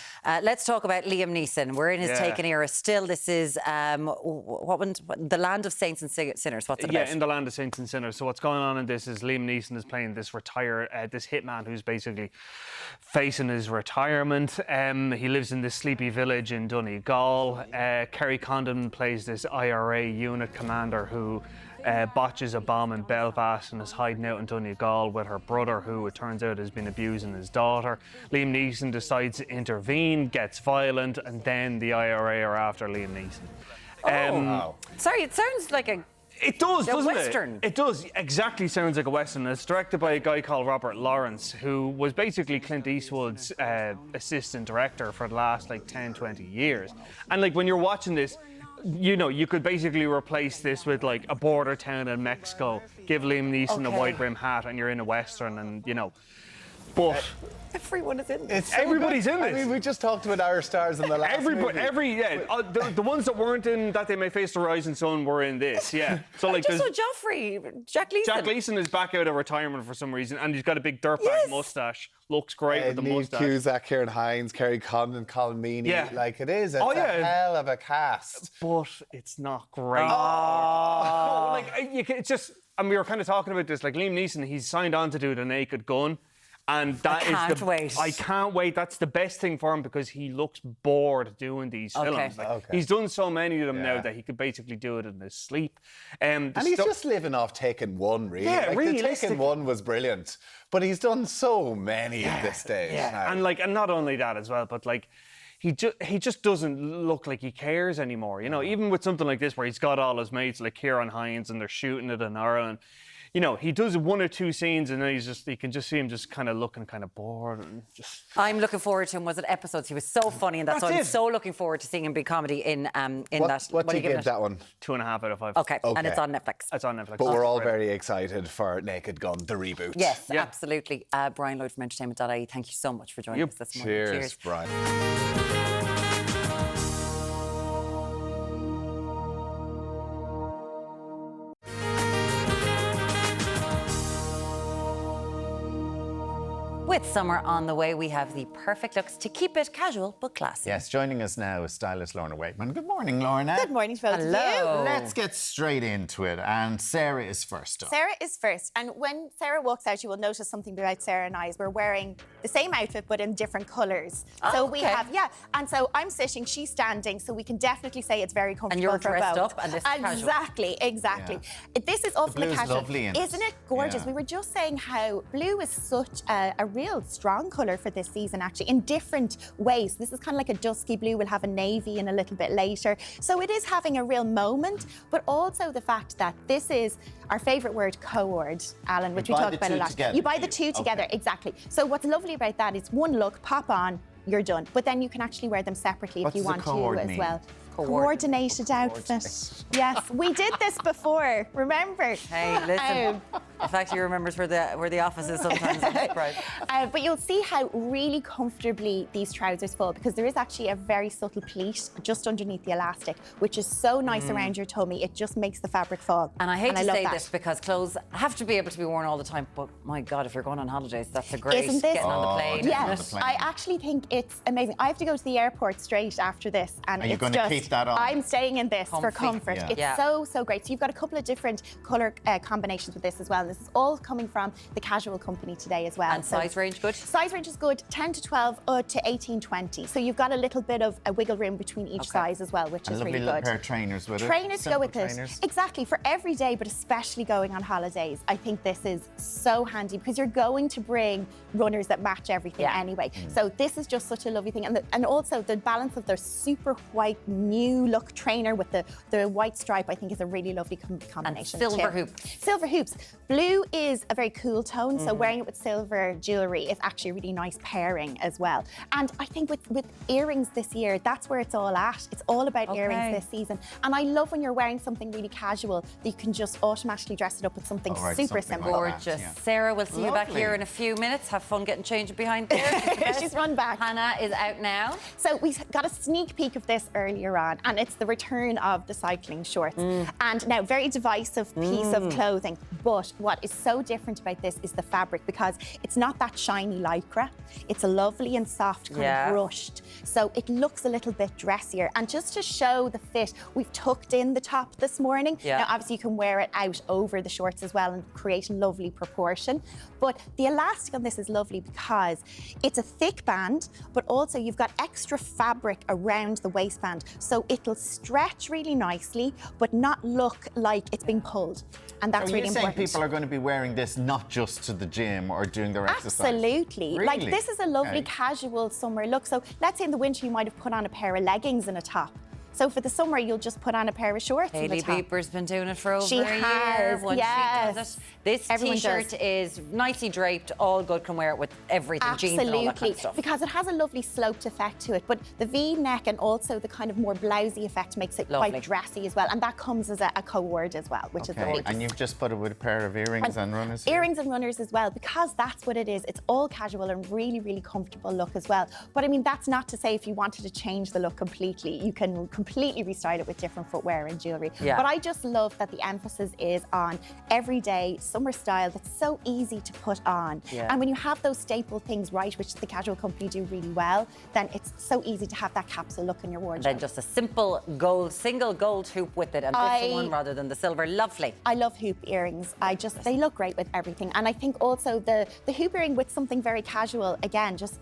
Let's talk about Liam Neeson. We're in his Taken era still. This is The Land of Saints and Sinners. What's it about? Yeah, in the Land of Saints and Sinners. So what's going on in this is Liam Neeson is playing this this hitman who's basically facing his retirement. He lives in this sleepy village in Donegal. Kerry Condon plays this IRA unit commander who botches a bomb in Belfast and is hiding out in Donegal with her brother, who it turns out has been abusing his daughter. Liam Neeson decides to intervene, gets violent, and then the IRA are after Liam Neeson. Sorry, it sounds like a... It does, doesn't Western. it? It does. Exactly sounds like a Western. It's directed by a guy called Robert Lawrence, who was basically Clint Eastwood's assistant director for the last like 10, 20 years. And like when you're watching this, you know, you could basically replace this with like a border town in Mexico, give Liam Neeson a wide brim hat, and you're in a Western, and you know. But everyone is in this. Everybody's in this. I mean, we just talked about Irish stars in the last movie. The ones that weren't in That They May Face the Rising Sun were in this, yeah. So like, just saw Joffrey, Jack Leeson. Jack Leeson is back out of retirement for some reason, and he's got a big dirtbag mustache. Looks great with the mustache. Cusack, Kieran Hines, Kerry Condon, Colin Meaney. Yeah. Like it is. It's a hell of a cast. But it's not great. It's just, and we were kind of talking about this, like Liam Neeson, he's signed on to do The Naked Gun. And that is I can't wait. That's the best thing for him because he looks bored doing these films. Like, he's done so many of them now that he could basically do it in his sleep. And he's just living off Taken One, really. Yeah, like, the Taken One was brilliant, but he's done so many at this stage. Yeah, and not only that as well, but like he just doesn't look like he cares anymore. You know, even with something like this where he's got all his mates like Kieran Hines and they're shooting it in Ireland. You know, he does 1 or 2 scenes and then you can just see him just kind of looking kind of bored and just... I'm looking forward to him. Was it episodes? He was so funny in that. So I'm so looking forward to seeing him be comedy in that. What do you give that one? 2.5 out of 5. Okay, and it's on Netflix. It's on Netflix. But we're all very excited for Naked Gun, the reboot. Yes, absolutely. Brian Lloyd from Entertainment.ie, thank you so much for joining us this morning. Cheers, Brian. With summer on the way, we have the perfect looks to keep it casual but classy. Yes, joining us now is stylist Lorna Wakeman. Good morning, Lorna. Good morning to both of you. Let's get straight into it. And Sarah is first up. Sarah is first. And when Sarah walks out, you will notice something about Sarah and I is we're wearing the same outfit but in different colours. So we have, and so I'm sitting, she's standing, so we can definitely say it's very comfortable. And you're for dressed both. up and this is casual. Exactly. This is often the casual. Lovely, isn't it gorgeous? We were just saying how blue is such a real strong colour for this season, actually, in different ways. This is kind of like a dusky blue. We'll have a navy in a little bit later. So it is having a real moment, but also the fact that this is our favourite word, co-ord, Alan, which we talked about a lot. You buy the two together, exactly. So what's lovely about that is one look, pop on, you're done. But then you can actually wear them separately if you want to as well. Coordinated outfit. Yes, we did this before, remember? Hey, listen. The fact he remembers where the office is sometimes, I'm surprised. But you'll see how really comfortably these trousers fall because there is actually a very subtle pleat just underneath the elastic, which is so nice around your tummy. It just makes the fabric fall. And I hate to say this because clothes have to be able to be worn all the time, but my God, if you're going on holidays, that's a great getting on the plane. Yes, I actually think it's amazing. I have to go to the airport straight after this, and are you going to keep that on. I'm staying in this for comfort. Yeah. It's so great. So you've got a couple of different colour combinations with this as well. This is all coming from the Casual company today as well. And size range good? Size range is good, 10 to 12 to 18, 20. So you've got a little bit of a wiggle room between each size as well, which is really good. A lovely little pair of trainers with it. Trainers to go with trainers. it. Exactly, for every day, but especially going on holidays. I think this is so handy because you're going to bring runners that match everything anyway. So this is just such a lovely thing. And also the balance of their super white new look trainer with the white stripe, I think is a really lovely combination. And silver hoops. Silver hoops. Blue is a very cool tone, so wearing it with silver jewellery is actually a really nice pairing as well. And I think with earrings this year, that's where it's all at. It's all about earrings this season. And I love when you're wearing something really casual that you can just automatically dress it up with something super simple. Gorgeous. Sarah, we'll see you back here in a few minutes. Have fun getting changed behind there. She's run back. Hannah is out now. So we got a sneak peek of this earlier on, and it's the return of the cycling shorts. And now, very divisive piece of clothing, but what is so different about this is the fabric, because it's not that shiny lycra. It's a lovely and soft kind of brushed. So it looks a little bit dressier. And just to show the fit, we've tucked in the top this morning. Now, obviously, you can wear it out over the shorts as well and create a lovely proportion. But the elastic on this is lovely because it's a thick band, but also you've got extra fabric around the waistband. So it'll stretch really nicely, but not look like it's being pulled. And that's really important. You're saying people are going to be wearing this not just to the gym or doing their exercise? Absolutely. Really? Like, this is a lovely casual summer look. So let's say in the winter you might have put on a pair of leggings and a top. So for the summer, you'll just put on a pair of shorts. Hailey Bieber's been doing it for over a year. When she does it. This Everyone T-shirt is nicely draped, all good, can wear it with everything, jeans and all that kind of stuff. Because it has a lovely sloped effect to it, but the V-neck and also the kind of more blousy effect makes it quite dressy as well, and that comes as a co-ord as well, which is lovely. And you've just put it with a pair of earrings and runners here? Earrings and runners as well, because that's what it is. It's all casual and really, really comfortable look as well. But I mean, that's not to say if you wanted to change the look completely, you can completely restyle it with different footwear and jewellery. But I just love that the emphasis is on everyday summer style that's so easy to put on. And when you have those staple things right, which the Casual company do really well, then it's so easy to have that capsule look in your wardrobe. And then just a simple single gold hoop with it, and this one rather than the silver. Lovely. I love hoop earrings. They look great with everything. And I think also the hoop earring with something very casual, again, just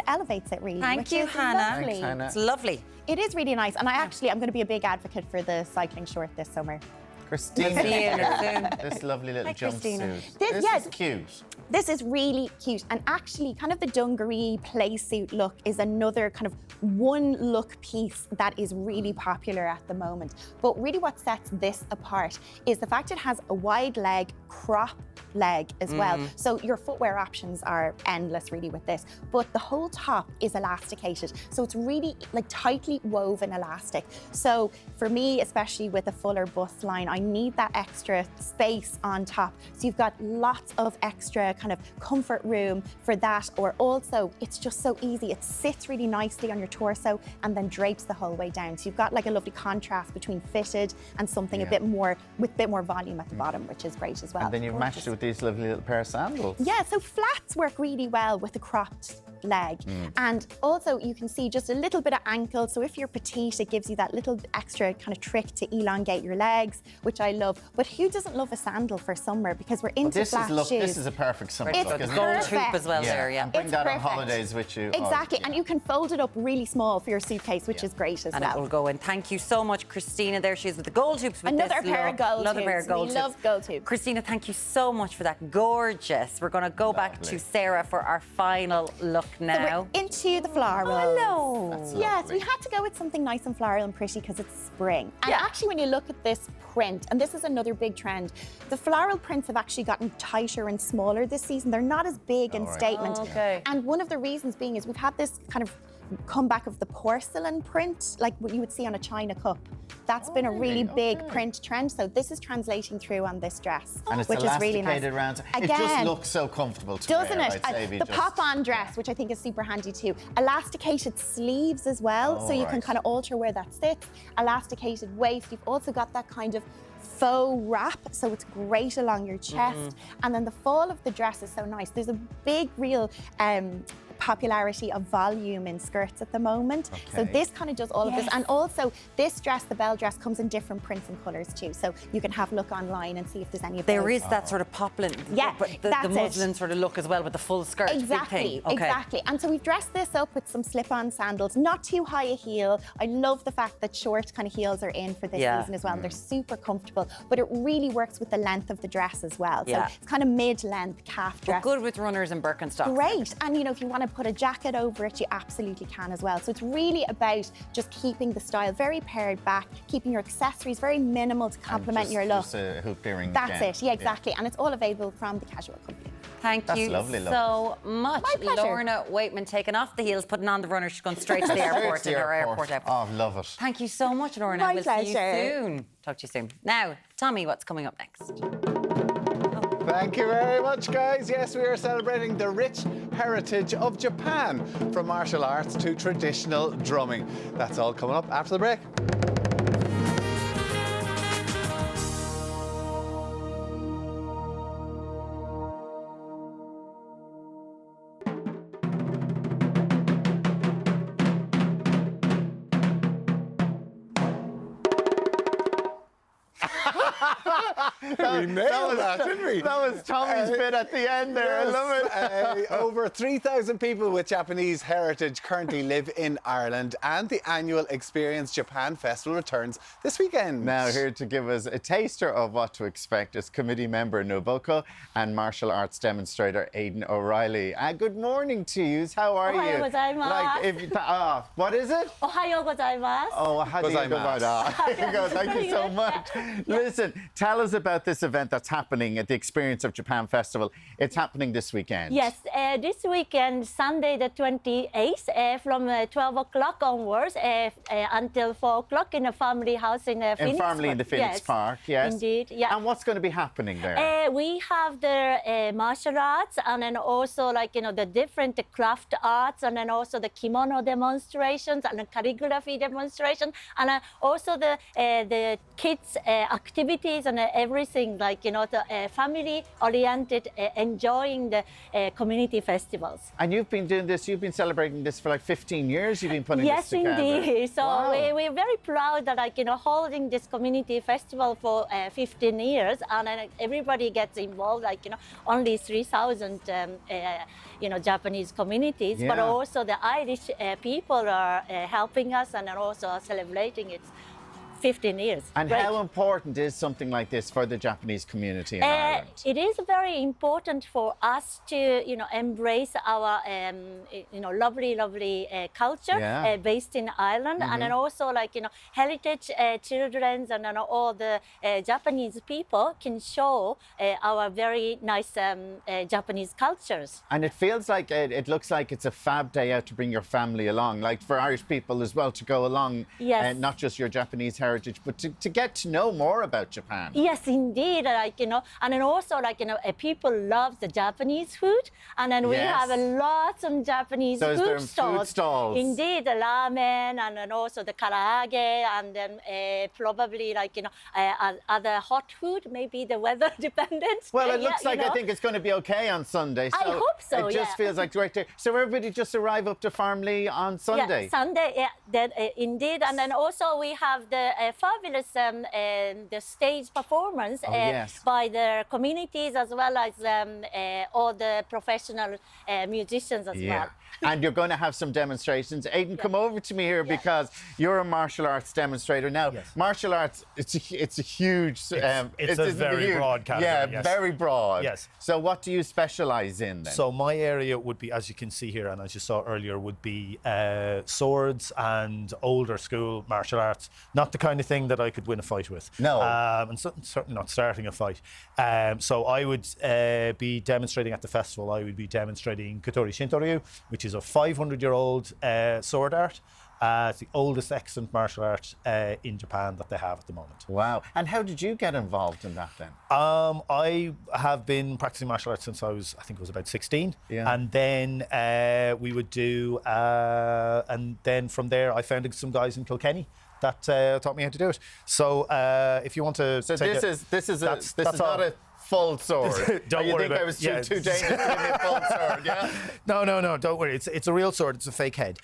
elevates it really. Thank you, Hannah. Lovely. Thanks, Hannah. It's lovely. It is really nice. And I'm going to be a big advocate for the cycling short this summer. Christina, this lovely little jumpsuit. This is cute. This is really cute, and actually kind of the dungaree play suit look is another kind of one look piece that is really popular at the moment. But really what sets this apart is the fact it has a wide leg, crop leg as well. So your footwear options are endless really with this, but the whole top is elasticated. So it's really like tightly woven elastic. So for me, especially with a fuller bust line, I need that extra space on top. So you've got lots of extra kind of comfort room for that, or also it's just so easy. It sits really nicely on your torso and then drapes the whole way down. So you've got like a lovely contrast between fitted and something a bit more, with a bit more volume at the bottom, which is great as well. And then you've matched it with these lovely little pair of sandals. Yeah, so flats work really well with a cropped leg. And also you can see just a little bit of ankle. So if you're petite, it gives you that little extra kind of trick to elongate your legs, which I love. But who doesn't love a sandal for summer? Because we're into flat shoes. This is a perfect summer look, isn't it? Gold hoop as well there, And bring that on holidays with you. Exactly, and you can fold it up really small for your suitcase, which is great as well. And it will go in. Thank you so much, Christina. There she is with the gold hoops. With Another pair of gold Another hoops. pair of gold hoops. Love gold hoops. Christina, thank you so much for that. Gorgeous. We're going to go back to Sarah for our final look now. So we're into the floral. Oh, hello. Yes, we had to go with something nice and floral and pretty because it's spring. And actually, when you look at this print, and this is another big trend, the floral prints have actually gotten tighter and smaller this season. They're not as big in statement. And one of the reasons being is we've had this kind of comeback of the porcelain print, like what you would see on a china cup. That's been a really big print trend. So this is translating through on this dress, and it's which is really nice. Around. Again, it just looks so comfortable to doesn't wear, it? The pop-on dress, which I think is super handy too. Elasticated sleeves as well, so you can kind of alter where that sits. Elasticated waist. You've also got that kind of faux wrap, so it's great along your chest. And then the fall of the dress is so nice. There's a big, real popularity of volume in skirts at the moment. So Okay. this kind of does all of this. And also this dress, the bell dress, comes in different prints and colours too. So you can have a look online and see if there's any of There those. is that sort of poplin, Yeah, but the that's muslin it. sort of look as well with the full skirt. big Exactly, thing. Okay. exactly. And so we've dressed this up with some slip-on sandals, not too high a heel. I love the fact that short kind of heels are in for this season as well. They're super comfortable, but it really works with the length of the dress as well. So Yeah. it's kind of mid-length calf dress. But good with runners and Birkenstocks. Great. And you know, if you want to put a jacket over it, you absolutely can as well. So it's really about just keeping the style very pared back, keeping your accessories very minimal to complement your look. Just a hoop earring. That's it, yeah, exactly. And it's all available from the Casual Company. Thank That's you lovely, love. so much. My pleasure. Lorna Waitman taking off the heels, putting on the runners. She's going straight to the airport in her airport outfit. Oh, love it. Thank you so much, Lorna. My we'll pleasure. see you soon. Talk to you soon. Now, Tommy, what's coming up next? Thank you very much, guys. Yes, we are celebrating the rich heritage of Japan, from martial arts to traditional drumming. That's all coming up after the break. We nailed that, didn't we? That was Tommy's bit at the end there. I love it. Over 3,000 people with Japanese heritage currently live in Ireland, and the annual Experience Japan Festival returns this weekend. Now, here to give us a taster of what to expect is committee member Noboko and martial arts demonstrator Aidan O'Reilly. Good morning to you. How are you? Ohayou gozaimasu. What is it? Ohayou gozaimasu. Oh, thank you so much. Listen, tell us about this event that's happening at the Experience of Japan Festival. It's happening this weekend. Yes, this weekend, Sunday the 28th, from 12 o'clock onwards until 4 o'clock in a family house in Phoenix. In the Phoenix Park, yes. Indeed, yeah. And what's going to be happening there? We have the martial arts, and then also the different craft arts, and then also the kimono demonstrations and the calligraphy demonstration, and also the kids activities and everything, the family-oriented, enjoying the community festivals. And you've been doing this, you've been celebrating this for 15 years, you've been putting this together. Yes, indeed. So wow. we're very proud that holding this community festival for 15 years, and everybody gets involved, only 3,000 Japanese communities, but also the Irish people are helping us and are also celebrating it. 15 years. And Great. how important is something like this for the Japanese community in Ireland? It is very important for us to, embrace our, lovely culture based in Ireland, and then also heritage children and all the Japanese people can show our very nice Japanese cultures. And it feels like it looks like it's a fab day out to bring your family along, like for Irish people as well to go along, not just your Japanese heritage, but to get to know more about Japan. Yes, indeed. And then also people love the Japanese food, and then we have a lot of Japanese food stalls. Indeed, the ramen, and then also the karaage, and then probably other hot food, maybe the weather dependent. Well, it looks like I think it's going to be okay on Sunday. So I hope so. It just feels like great day. So everybody just arrive up to Farmley on Sunday. Yeah, Sunday, indeed. And then also we have the fabulous the stage performance by the communities as well as all the professional musicians as well. And you're going to have some demonstrations. Aidan, come over to me here because you're a martial arts demonstrator. Now, martial arts, it's a huge... It's a very broad category. Yeah, very broad. Yes. So what do you specialise in then? So my area would be, as you can see here and as you saw earlier, would be swords and older school martial arts. Not the kind of thing that I could win a fight with. No. And certainly not starting a fight. So I would be demonstrating at the festival. I would be demonstrating Kotori Shintoryu, which is a 500-year-old sword art. It's the oldest excellent martial art in Japan that they have at the moment. Wow. And how did you get involved in that then? I have been practicing martial arts since I think it was about 16. Yeah. And then we would do, and then from there I found some guys in Kilkenny that taught me how to do it. So if you want to, so this is not a full sword. Don't worry about it. I was too dangerous to give me a full sword, yeah? No, don't worry. It's a real sword. It's a fake head.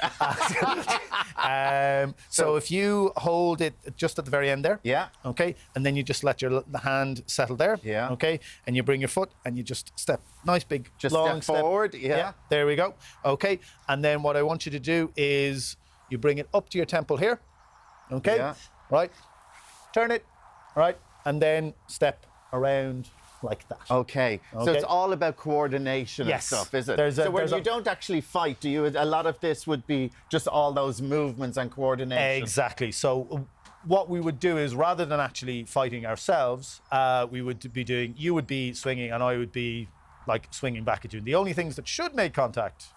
So if you hold it just at the very end there, yeah, okay, and then you just let the hand settle there, yeah, okay, and you bring your foot and you just step, nice big, just long step forward, yeah. There we go, okay, and then what I want you to do is you bring it up to your temple here, okay, yeah, right, turn it, right, and then step around like that. Okay. So it's all about coordination and stuff, is it? So when you don't actually fight, do you? A lot of this would be just all those movements and coordination. Exactly. So what we would do is, rather than actually fighting ourselves, we would be doing. You would be swinging, and I would be like swinging back at you. The only things that should make contact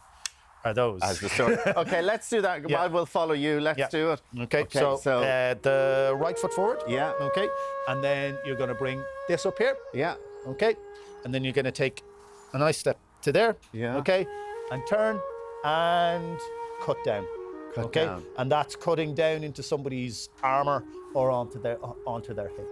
are those. As the sword. Okay, let's do that. Yeah. I will follow you. Let's do it. Okay. So the right foot forward. Yeah. Okay. And then you're going to bring this up here. Yeah. Okay. And then you're going to take a nice step to there. Yeah. Okay. And turn and cut down. Cut okay. down. And that's cutting down into somebody's armor or onto their hip.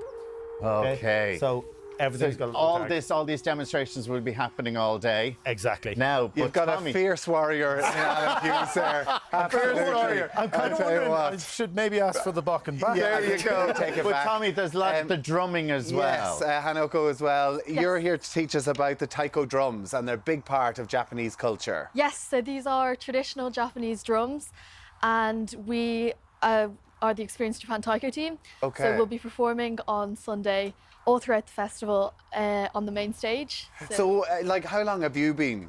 Okay. So everything's got a all these demonstrations will be happening all day. Exactly. Now, you've got Tommy, a fierce warrior in Alan Hughes there. A fierce warrior. I'm kind of wondering, I should maybe ask for the buck and back. There you go. Take it but back. Tommy, there's lots of the drumming as well. Yes, Hanoko as well. Yes. You're here to teach us about the taiko drums, and they're a big part of Japanese culture. Yes, so these are traditional Japanese drums, and we are the Experienced Japan Taiko team. Okay. So we'll be performing on Sunday all throughout the festival on the main stage. So, like, how long have you been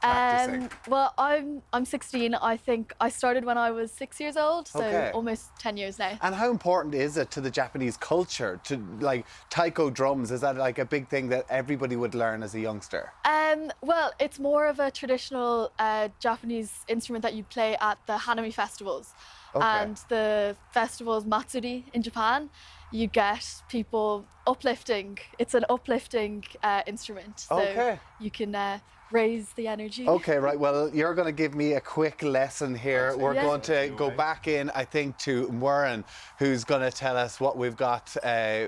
practicing? Well, I'm 16. I think I started when I was 6 years old, so almost 10 years now. And how important is it to the Japanese culture to, like, taiko drums? Is that like a big thing that everybody would learn as a youngster? Well, it's more of a traditional Japanese instrument that you play at the Hanami festivals. And the festivals Matsuri in Japan, you get people uplifting. It's an uplifting instrument, so you can raise the energy. Okay, right. Well, you're going to give me a quick lesson here. We're going to go back in, I think, to Muireann, who's going to tell us what we've got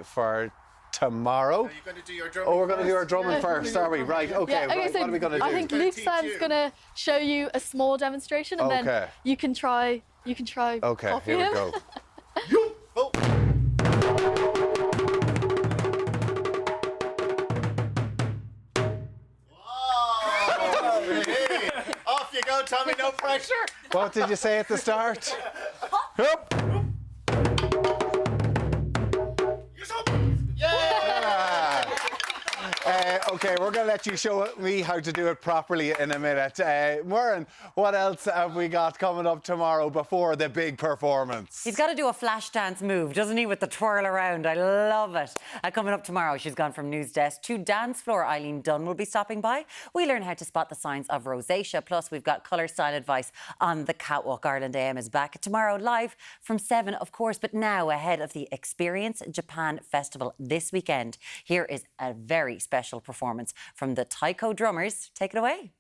for tomorrow. Are you going to do your drumming? Oh, we're going to do our drumming first, are we? Right, okay. Right. So what are we going to do? I think Luke-san's going to show you a small demonstration, and then you can try. Okay, copy here him. we go. Off you go, Tommy, no pressure. What did you say at the start? Hup. Okay, we're going to let you show me how to do it properly in a minute. Muireann, what else have we got coming up tomorrow before the big performance? He's got to do a flash dance move, doesn't he, with the twirl around? I love it. Coming up tomorrow, she's gone from news desk to dance floor. Eileen Dunn will be stopping by. We learn how to spot the signs of rosacea. Plus, we've got colour style advice on the catwalk. Ireland AM is back tomorrow live from 7, of course, but now ahead of the Experience Japan Festival this weekend. Here is a very special performance from the taiko drummers. Take it away.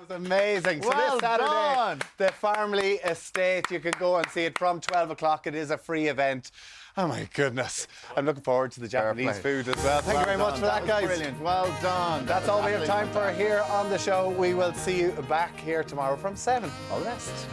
Amazing. So Well this Saturday, done. the Farmley Estate, you can go and see it from 12 o'clock. It is a free event. Oh my goodness. I'm looking forward to the Japanese food as well. Thank you very much for that, guys. Brilliant. Well done. That's all we have time for here on the show. We will see you back here tomorrow from 7. All the best.